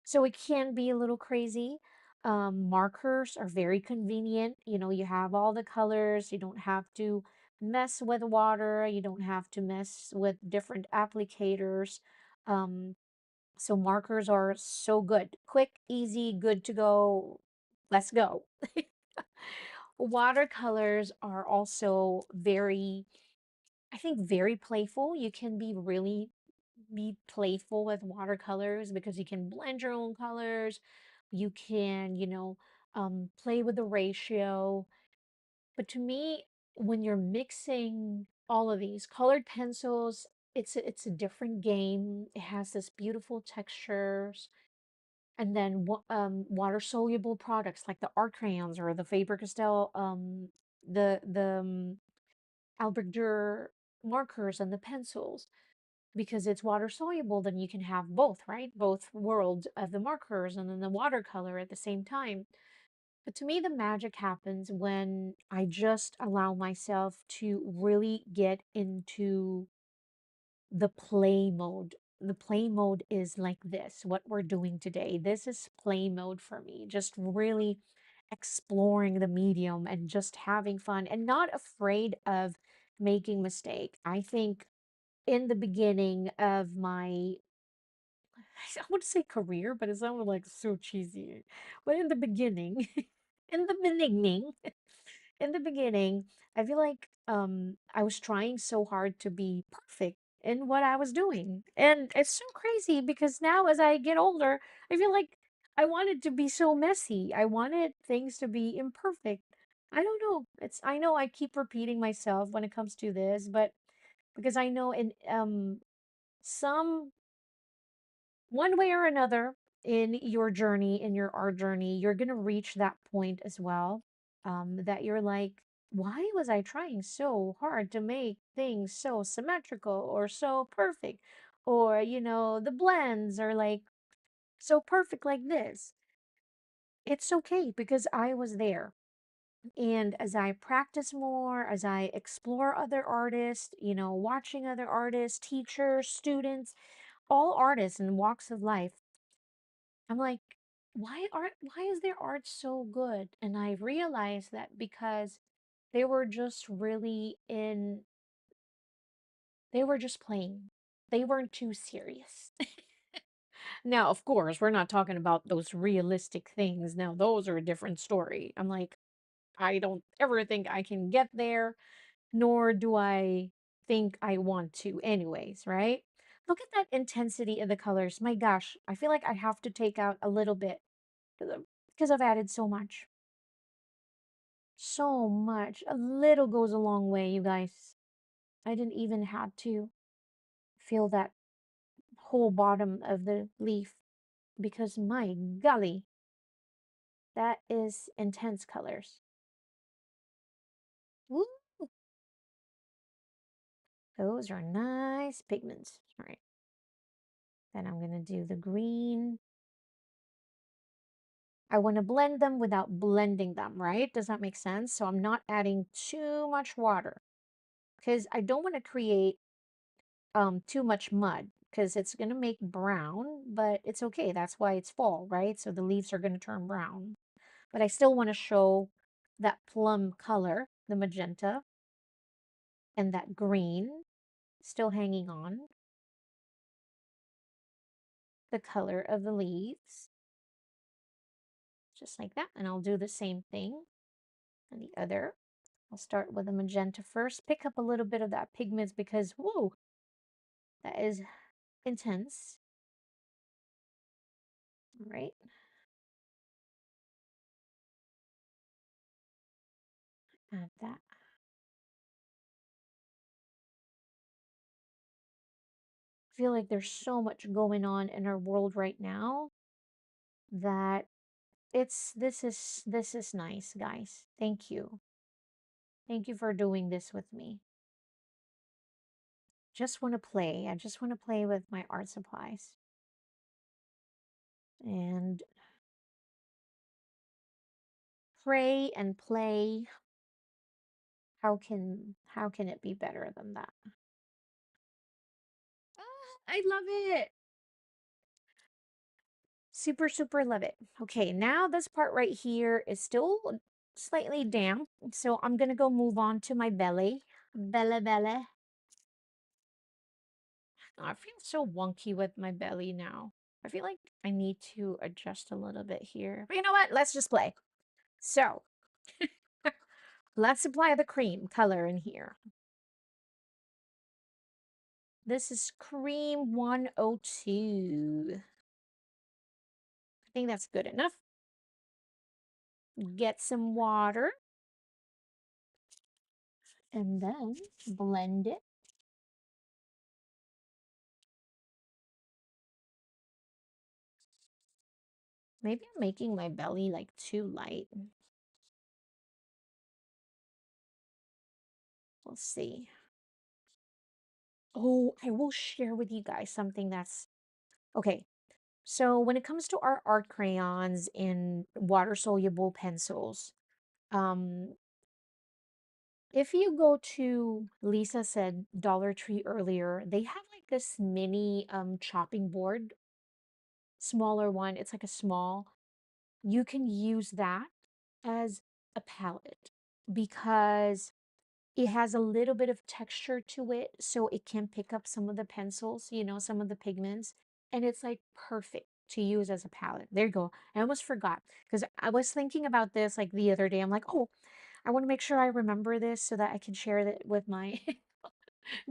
So it can be a little crazy. Markers are very convenient. You have all the colors. You don't have to mess with water. You don't have to mess with different applicators. Um, so markers are so good. Quick, easy, good to go. Let's go. Watercolors are also very, I think, very playful. You can be playful with watercolors because you can blend your own colors. You can, play with the ratio. But to me, when you're mixing all of these colored pencils, it's a different game. It has this beautiful textures. And then water soluble products like the art crayons or the Faber-Castell, the Albrecht Dürer markers and the pencils. Because it's water soluble, then you can have both, right? Both worlds of the markers and then the watercolor at the same time. But to me, the magic happens when I just allow myself to really get into the play mode. The play mode is like this, what we're doing today. This is play mode for me, just really exploring the medium and just having fun and not afraid of making mistake. I think in the beginning of my I would say career, but it sounded like so cheesy. But in the beginning, in the beginning, in the beginning, I feel like I was trying so hard to be perfect in what I was doing. And it's so crazy because now as I get older, I feel like I wanted to be so messy. I wanted things to be imperfect. I don't know. I know I keep repeating myself when it comes to this, but because I know in some one way or another in your journey, in your art journey, you're going to reach that point as well. That you're like, why was I trying so hard to make things so symmetrical or so perfect? Or, the blends are like so perfect like this. It's okay because I was there. And as I practice more, as I explore other artists, watching other artists, teachers, students, all artists and walks of life, I'm like, why is their art so good? And I realized that because they were just really in they were just playing. They weren't too serious. Now, of course, we're not talking about those realistic things. Now, those are a different story. I'm like, I don't ever think I can get there, nor do I think I want to, anyways, right? Look at that intensity of the colors. My gosh, I feel like I have to take out a little bit because I've added so much. So much. A little goes a long way, you guys. I didn't even have to feel that whole bottom of the leaf because my golly, that is intense colors. Woo! Those are nice pigments. All right. Then I'm going to do the green. I want to blend them without blending them, right? Does that make sense? So I'm not adding too much water because I don't want to create too much mud because it's going to make brown, but it's okay. That's why it's fall, right? So the leaves are going to turn brown. But I still want to show that plum color, the magenta, and that green still hanging on, the color of the leaves, just like that. And I'll do the same thing on the other. I'll start with the magenta first. Pick up a little bit of that pigments because, whoa, that is intense. All right. Add that. I feel like there's so much going on in our world right now that this is nice, guys. Thank you. Thank you for doing this with me. Just want to play. I just want to play with my art supplies. And pray and play. How can it be better than that? I love it. Super, super love it. Okay, now this part right here is still slightly damp. So I'm gonna go move on to my belly. Belly. I feel so wonky with my belly now. I feel like I need to adjust a little bit here. But you know what? Let's just play. So let's apply the cream color in here. This is Cream 102. I think that's good enough. Get some water and then blend it. Maybe I'm making my belly like too light. We'll see. Oh, I will share with you guys something that's okay. So when it comes to our art crayons and water soluble pencils, um, if you go to, Lisa said Dollar Tree earlier, they have like this mini chopping board, smaller one. It's like a small. You can use that as a palette because it has a little bit of texture to it, so it can pick up some of the pencils, some of the pigments, and it's like perfect to use as a palette. There you go. I almost forgot because I was thinking about this like the other day. I'm like, oh, I want to make sure I remember this so that I can share it with my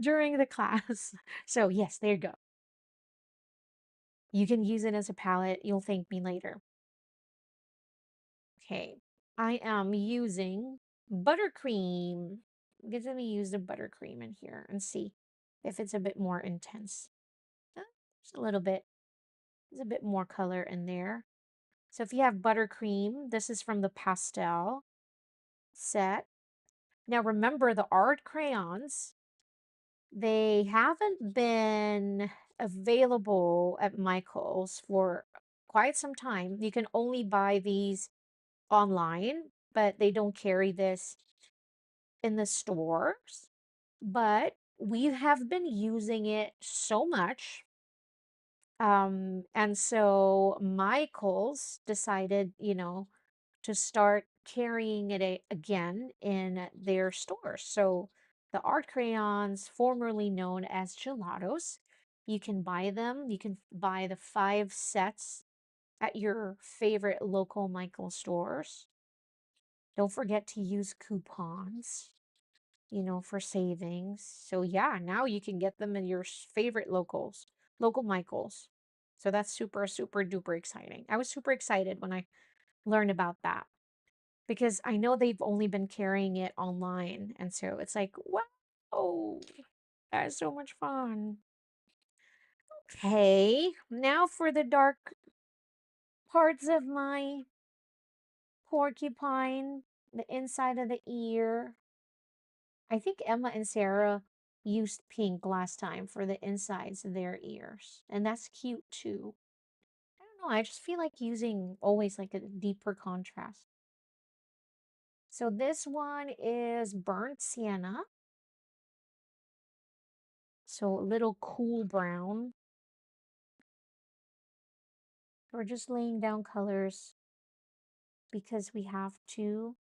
during the class. So yes, there you go. You can use it as a palette. You'll thank me later. Okay, I am using buttercream. Let me use the buttercream in here and see if it's a bit more intense. Just a little bit. There's a bit more color in there. So if you have buttercream, this is from the pastel set. Now remember the art crayons, they haven't been available at Michael's for quite some time. You can only buy these online, but they don't carry this in the stores. But we have been using it so much And so Michaels decided, to start carrying it again in their stores. So the art crayons, formerly known as gelatos, you can buy them. You can buy the 5 sets at your favorite local Michael stores. Don't forget to use coupons, for savings. So yeah, now you can get them in your favorite local Michaels. So that's super, super duper exciting. I was super excited when I learned about that because I know they've only been carrying it online. And so it's like, wow, that is so much fun. Okay, now for the dark parts of my porcupine, the inside of the ear. I think Emma and Sarah used pink last time for the insides of their ears, and that's cute too. I don't know, I just feel like using always like a deeper contrast. So this one is burnt sienna, so a little cool brown. We're just laying down colors because we have to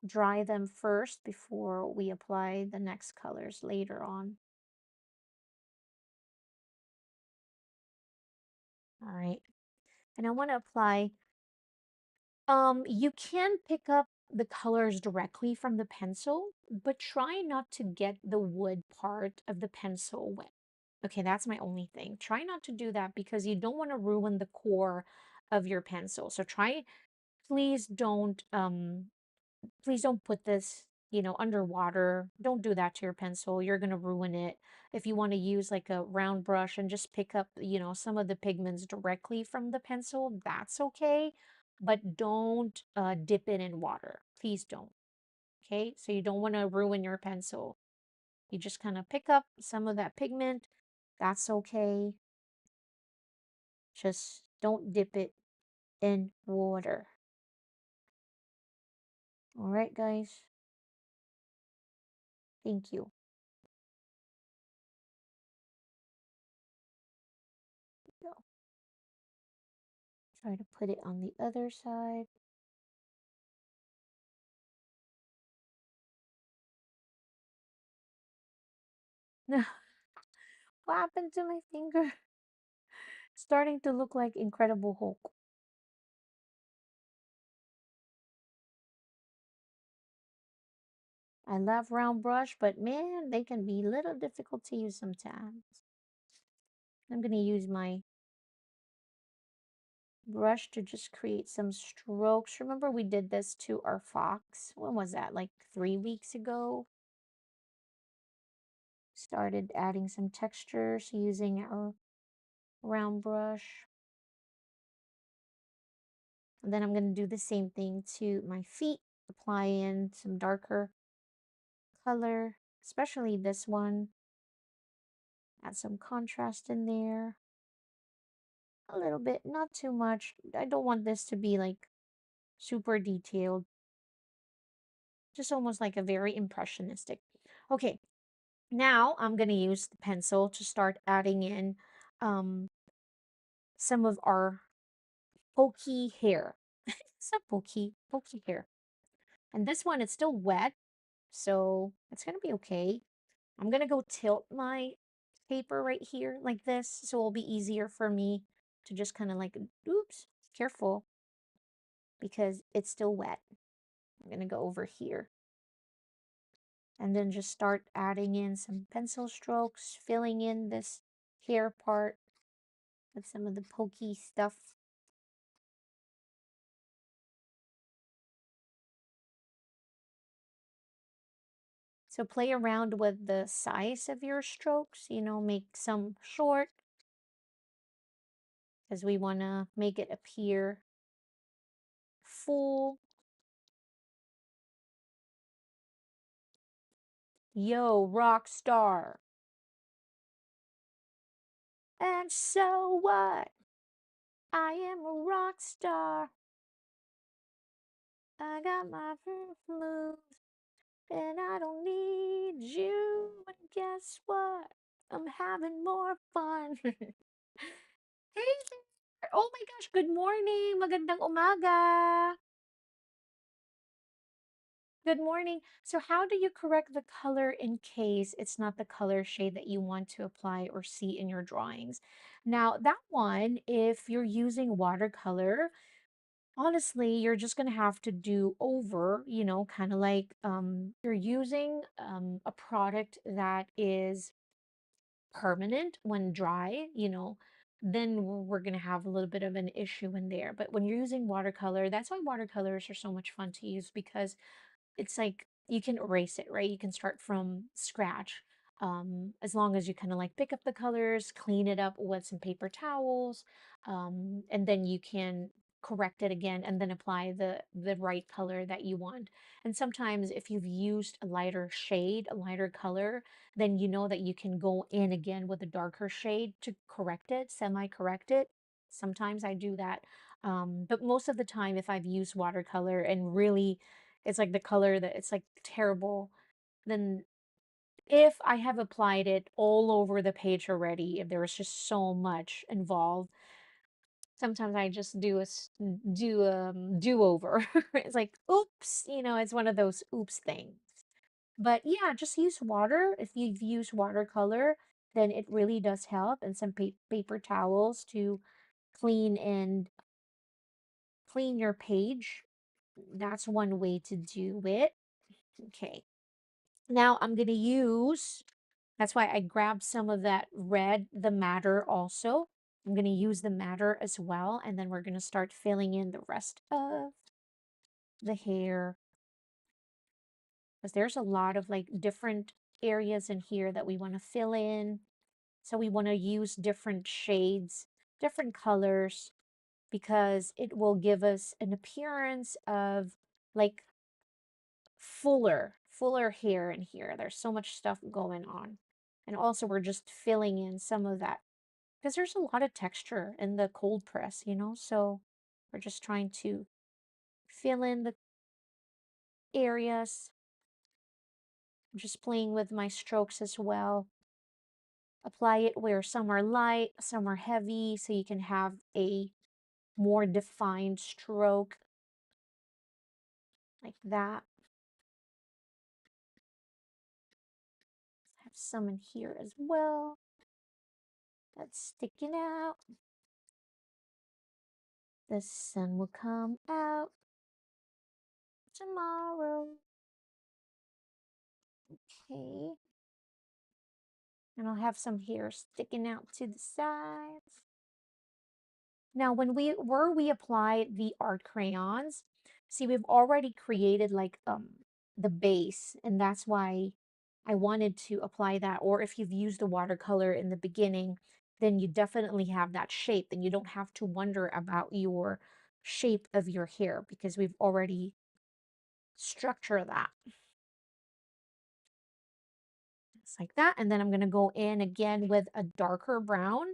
dry them first before we apply the next colors later on. All right. And I want to apply, you can pick up the colors directly from the pencil, but try not to get the wood part of the pencil wet. Okay, that's my only thing. Try not to do that because you don't want to ruin the core of your pencil. So please don't please don't put this, underwater. Don't do that to your pencil. You're going to ruin it. If you want to use like a round brush and just pick up, some of the pigments directly from the pencil, that's okay. But don't dip it in water. Please don't. Okay. So you don't want to ruin your pencil. You just kind of pick up some of that pigment. That's okay. Just don't dip it in water. All right, guys. Thank you. Go. Try to put it on the other side. What happened to my finger? Starting to look like Incredible Hulk. I love round brush, but man, they can be a little difficult to use sometimes. I'm going to use my brush to just create some strokes. Remember we did this to our fox? When was that? Like 3 weeks ago? Started adding some textures using our round brush. And then I'm going to do the same thing to my feet. Apply in some darker color, especially this one. Add some contrast in there. A little bit, not too much. I don't want this to be like super detailed. Just almost like a very impressionistic. Okay, now I'm going to use the pencil to start adding in um, some of our pokey hair. It's not pokey hair. And this one, it's still wet, so it's going to be okay. I'm going to go tilt my paper right here like this, so it'll be easier for me to just kind of like, oops, careful, because it's still wet. I'm going to go over here and then just start adding in some pencil strokes, filling in this hair part with some of the pokey stuff. So play around with the size of your strokes, make some short because we want to make it appear full. Yo, rock star. And so what? I am a rock star. I got my moves, and I don't need you. And guess what? I'm having more fun. Hey there! Oh my gosh, good morning! Magandang umaga! Good morning. So how do you correct the color in case it's not the color shade that you want to apply or see in your drawings? Now, that one, if you're using watercolor, honestly, you're just going to have to do over, kind of like you're using a product that is permanent when dry, then we're going to have a little bit of an issue in there. But when you're using watercolor, that's why watercolors are so much fun to use because it's like you can erase it, right? You can start from scratch. As long as you kind of like pick up the colors, clean it up with some paper towels, and then you can correct it again and then apply the right color that you want. And sometimes if you've used a lighter shade, a lighter color, then you know that you can go in again with a darker shade to correct it, semi-correct it. Sometimes I do that. But most of the time, if I've used watercolor and really it's like the color that it's like terrible, then if I have applied it all over the page already, if there was just so much involved, sometimes I just do over. It's like, oops, it's one of those oops things. But yeah, just use water. If you've used watercolor, then it really does help, and some paper towels to clean and clean your page. That's one way to do it. Okay. Now I'm going to use, that's why I grabbed some of that red, the matter also. I'm going to use the matter as well. And then we're going to start filling in the rest of the hair. Because there's a lot of like different areas in here that we want to fill in. So we want to use different shades, different colors, because it will give us an appearance of like fuller hair in here. There's so much stuff going on. And also we're just filling in some of that because there's a lot of texture in the cold press, so we're just trying to fill in the areas. I'm just playing with my strokes as well. Apply it where some are light, some are heavy, so you can have a more defined stroke like that. Have some in here as well. That's sticking out. The sun will come out tomorrow. Okay. And I'll have some hair sticking out to the sides. Now, where we apply the art crayons, see, we've already created like the base, and that's why I wanted to apply that. Or if you've used the watercolor in the beginning, then you definitely have that shape, and you don't have to wonder about your shape of your hair because we've already structured that. Just like that. And then I'm going to go in again with a darker brown.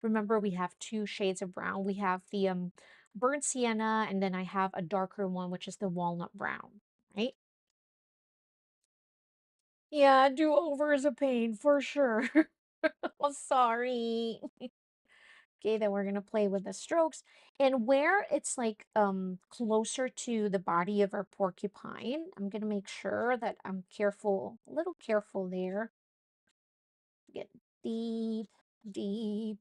Remember, we have two shades of brown. We have the burnt sienna, and then I have a darker one, which is the walnut brown, right? Yeah, do-over is a pain for sure. Oh, sorry. Okay, then we're gonna play with the strokes. And where it's like closer to the body of our porcupine, I'm gonna make sure that I'm careful, a little careful there. Get deep, deep.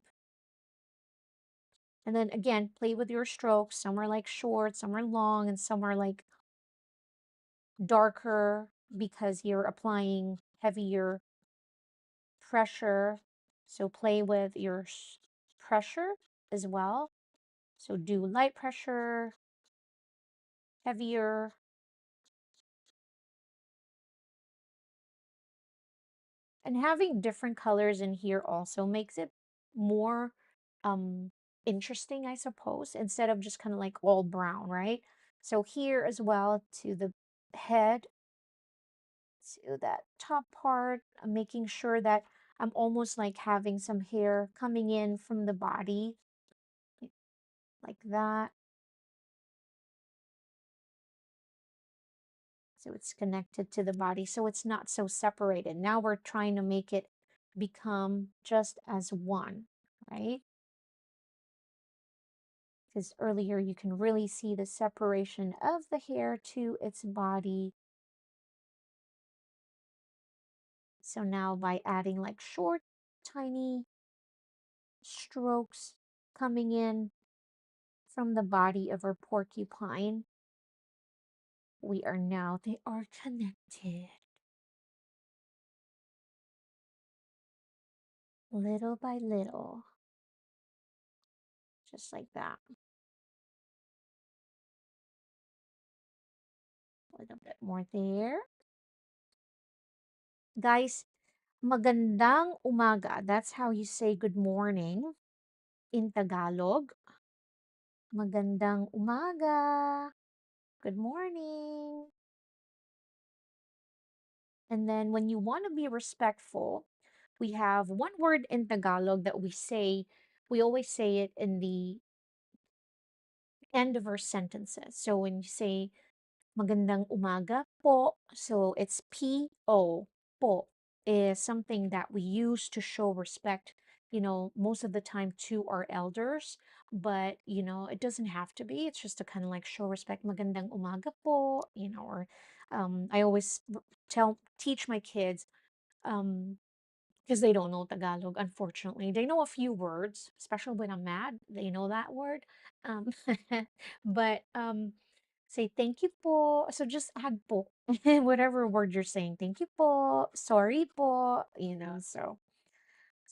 And then again, play with your strokes. Some are like short, some are long, and some are like darker because you're applying heavier pressure. So play with your pressure as well. So do light pressure, heavier. And having different colors in here also makes it more um interesting, I suppose, instead of just kind of like all brown, right? So here as well to the head, to that top part, I'm making sure that I'm almost like having some hair coming in from the body like that. So it's connected to the body, so it's not so separated. Now we're trying to make it become just as one, right? Because earlier you can really see the separation of the hair to its body. So now by adding like short, tiny strokes coming in from the body of our porcupine, they are connected. Little by little, just like that. A little bit more there. Guys, magandang umaga. That's how you say good morning in Tagalog. Magandang umaga. Good morning. And then when you want to be respectful, we have one word in Tagalog that we always say it in the end of our sentences. So when you say magandang umaga po, so it's P-O, po, is something that we use to show respect, most of the time to our elders. But, it doesn't have to be. It's just to kind of like show respect. Magandang umaga po, or I always teach my kids, um, because they don't know Tagalog, unfortunately. They know a few words, especially when I'm mad. They know that word. Um, but say thank you po. So just add po, whatever word you're saying. Thank you po. Sorry po. So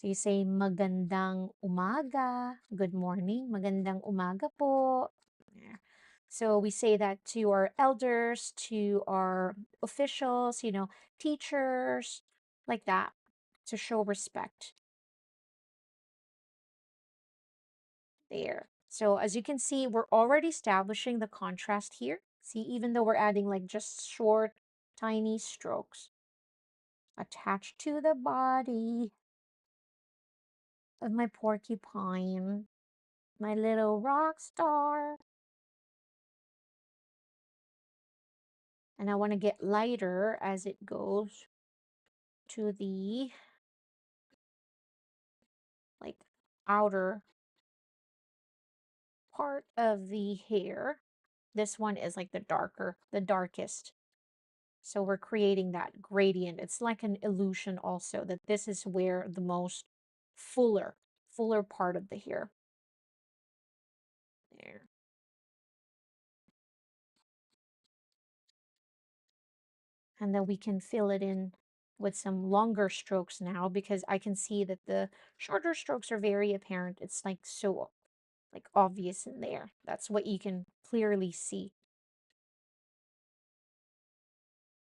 you say magandang umaga. Good morning. Magandang umaga po. Yeah. So we say that to our elders, to our officials, teachers, like that, to show respect there. So as you can see, we're already establishing the contrast here. See, even though we're adding like just short, tiny strokes attached to the body of my porcupine, my little rock star. And I want to get lighter as it goes to the like outer part of the hair. This one is like the darkest. So we're creating that gradient. It's like an illusion also that this is where the most fuller part of the hair. There. And then we can fill it in with some longer strokes now because I can see that the shorter strokes are very apparent. It's like so like obvious in there. That's what you can clearly see.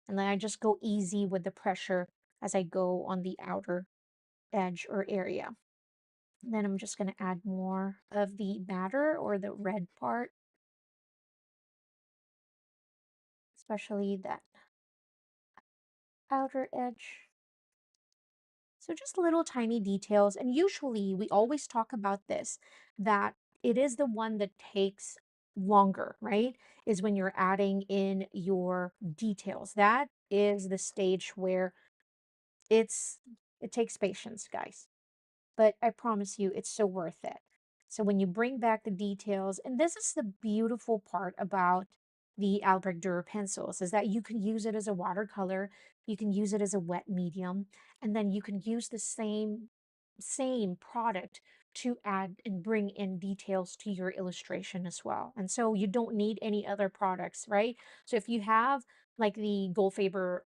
And then I just go easy with the pressure as I go on the outer edge or area. And then I'm just going to add more of the batter or the red part, especially that outer edge. So just little tiny details. And usually we always talk about this, that it is the one that takes longer, right? Is when you're adding in your details. That is the stage where it takes patience, guys. But I promise you, it's so worth it. So when you bring back the details, and this is the beautiful part about the Albrecht Dürer pencils, is that you can use it as a watercolor, you can use it as a wet medium, and then you can use the same product to add and bring in details to your illustration as well. And so you don't need any other products, right? So if you have like the Goldfaber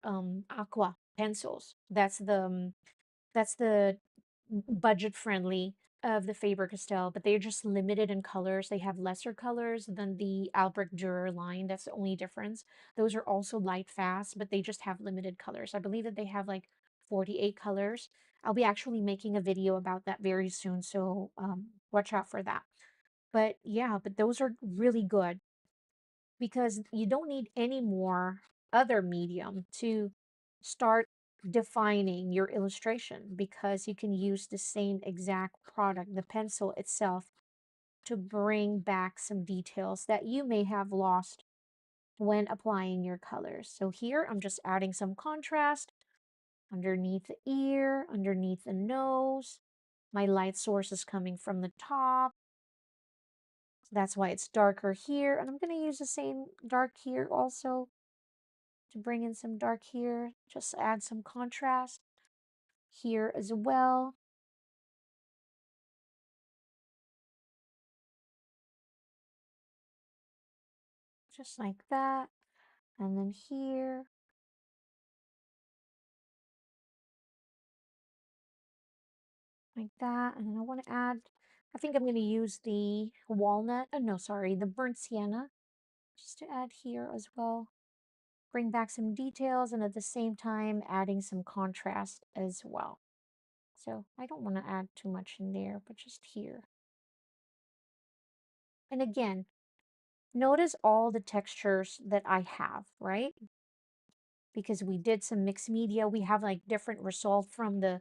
Aqua pencils, that's the budget friendly of the Faber-Castell, but they're just limited in colors. They have lesser colors than the Albrecht Dürer line. That's the only difference. Those are also light fast, but they just have limited colors. I believe that they have like 48 colors. I'll be actually making a video about that very soon, so watch out for that. But yeah, but those are really good because you don't need any more other medium to start defining your illustration because you can use the same exact product, the pencil itself, to bring back some details that you may have lost when applying your colors. So here I'm just adding some contrast underneath the ear, underneath the nose. My light source is coming from the top. That's why it's darker here. And I'm going to use the same dark here also to bring in some dark here. Just add some contrast here as well. Just like that. And then here. Like that. And then I want to add, I think I'm going to use the walnut. Oh, no, sorry, the burnt sienna. Just to add here as well. Bring back some details and at the same time adding some contrast as well. So I don't want to add too much in there, but just here. And again, notice all the textures that I have, right? Because we did some mixed media. We have like different result from the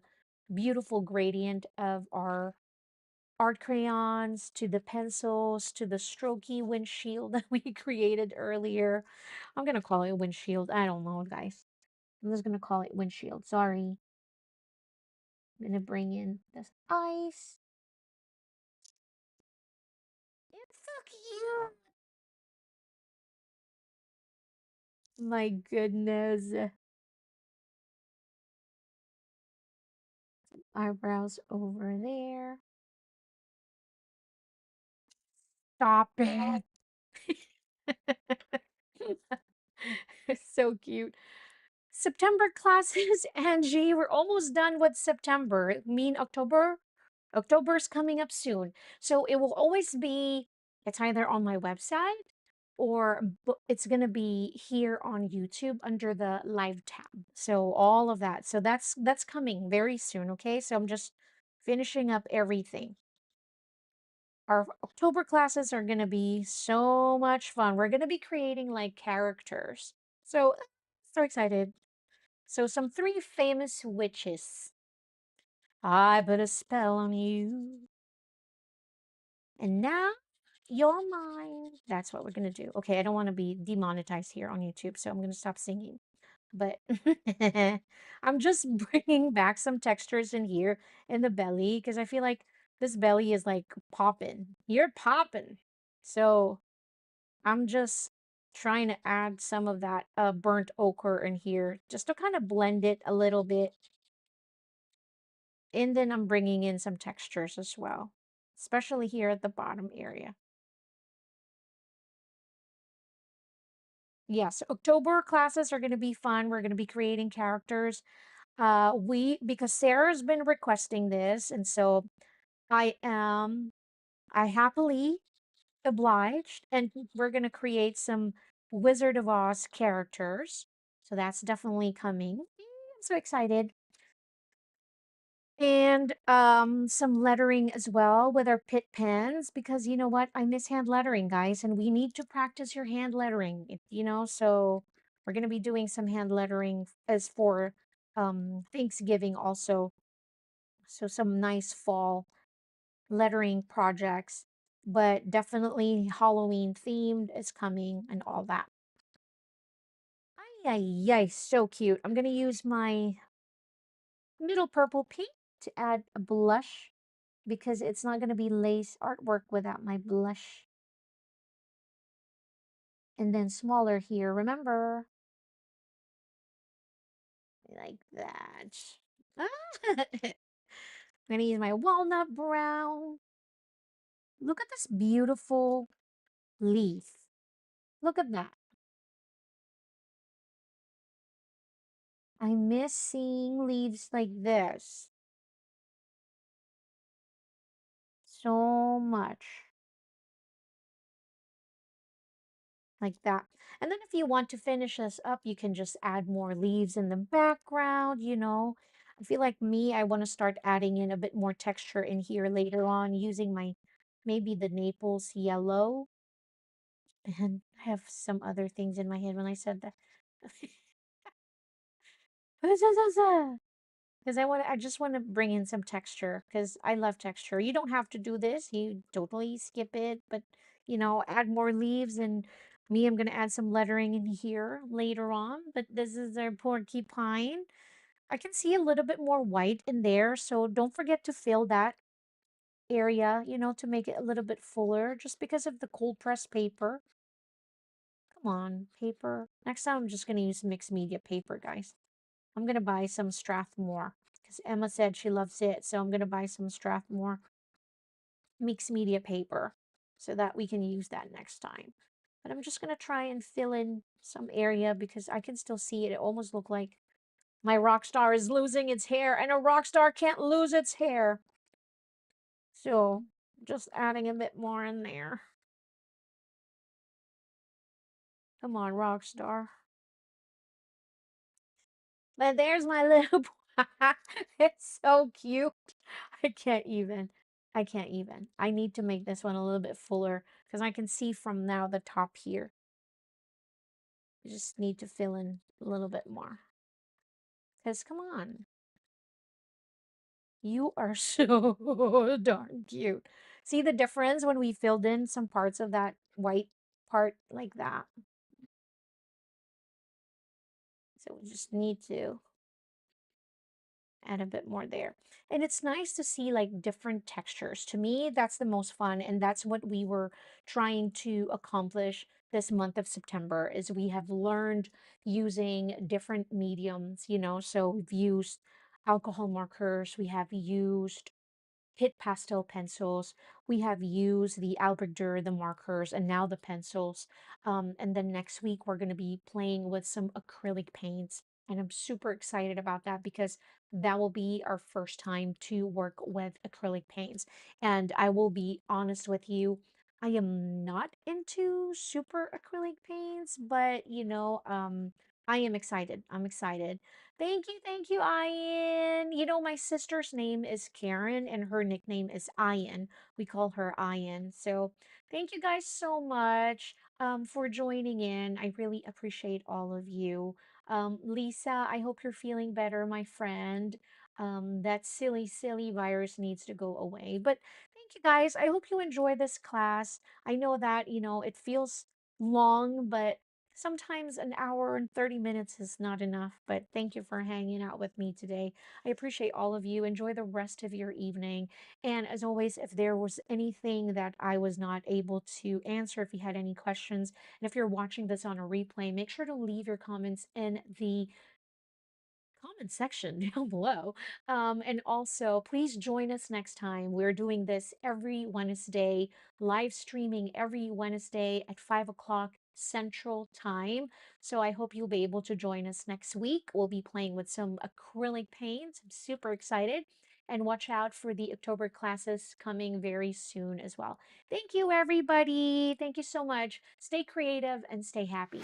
beautiful gradient of our art crayons to the pencils to the strokey windshield that we created earlier. I'm going to call it windshield. I don't know, guys. I'm just going to call it windshield. Sorry. I'm going to bring in this ice. It's so cute. My goodness. Eyebrows over there. Stop it. It's so cute. September classes, Angie. We're almost done with September. I mean October. October's coming up soon. So it will always be, it's either on my website or it's going to be here on YouTube under the live tab. So all of that. So that's coming very soon, okay? So I'm just finishing up everything. Our October classes are going to be so much fun. We're going to be creating like characters. So excited. So some three famous witches. I put a spell on you. And now you're mine. That's what we're going to do. Okay, I don't want to be demonetized here on YouTube, so I'm going to stop singing. But I'm just bringing back some textures in here in the belly because I feel like this belly is like popping. You're popping. So I'm just trying to add some of that burnt ochre in here just to kind of blend it a little bit. And then I'm bringing in some textures as well, especially here at the bottom area. Yes, October classes are going to be fun. We're going to be creating characters. Because Sarah's been requesting this, and so I happily obliged, and we're going to create some Wizard of Oz characters. So that's definitely coming. I'm so excited. And some lettering as well with our Pitt pens because you know what? I miss hand lettering, guys, and we need to practice your hand lettering, so we're going to be doing some hand lettering as for Thanksgiving also. So some nice fall lettering projects, but definitely Halloween themed is coming and all that. Ay, ay, ay, so cute. I'm going to use my middle purple paint to add a blush because it's not going to be lace artwork without my blush. And then smaller here, remember? Like that. I'm going to use my walnut brown. Look at this beautiful leaf. Look at that. I miss seeing leaves like this so much. Like that. And then if you want to finish this up, you can just add more leaves in the background. I feel like I want to start adding in a bit more texture in here later on using maybe the Naples yellow. And I have some other things in my head when I said that. Because I just want to bring in some texture because I love texture. You don't have to do this. You totally skip it, but add more leaves and I'm gonna add some lettering in here later on. But this is our porcupine. I can see a little bit more white in there, so don't forget to fill that area, to make it a little bit fuller just because of the cold press paper. Come on, paper. Next time I'm just going to use mixed media paper, guys. I'm going to buy some Strathmore because Emma said she loves it, so I'm going to buy some Strathmore mixed media paper so that we can use that next time. But I'm just going to try and fill in some area because I can still see it. It almost looked like my rock star is losing its hair, and a rock star can't lose its hair. So just adding a bit more in there. Come on, rock star. But there's my little boy. It's so cute. I can't even. I can't even. I need to make this one a little bit fuller because I can see from now the top here. I just need to fill in a little bit more. Because come on. You are so darn cute. See the difference when we filled in some parts of that white part like that? So we just need to add a bit more there. And it's nice to see like different textures. To me, that's the most fun. And that's what we were trying to accomplish this month of September is we have learned using different mediums, so we've used alcohol markers, we have used Hit pastel pencils. We have used the Albrecht Dürer, the markers, and now the pencils. And then next week, we're going to be playing with some acrylic paints. And I'm super excited about that because that will be our first time to work with acrylic paints. And I will be honest with you, I am not into super acrylic paints, but I am excited. I'm excited. Thank you, Ian. My sister's name is Karen and her nickname is Ian. We call her Ian. So thank you guys so much for joining in. I really appreciate all of you. Lisa, I hope you're feeling better, my friend. That silly virus needs to go away. But thank you guys. I hope you enjoy this class. I know that, it feels long, but sometimes an hour and 30 minutes is not enough, but thank you for hanging out with me today. I appreciate all of you. Enjoy the rest of your evening. And as always, if there was anything that I was not able to answer, if you had any questions, and if you're watching this on a replay, make sure to leave your comments in the comment section down below. And also, please join us next time. We're doing this every Wednesday, live streaming every Wednesday at 5 o'clock Central Time. So I hope you'll be able to join us next week. We'll be playing with some acrylic paints. I'm super excited. And watch out for the October classes coming very soon as well. Thank you, everybody. Thank you so much. Stay creative and stay happy.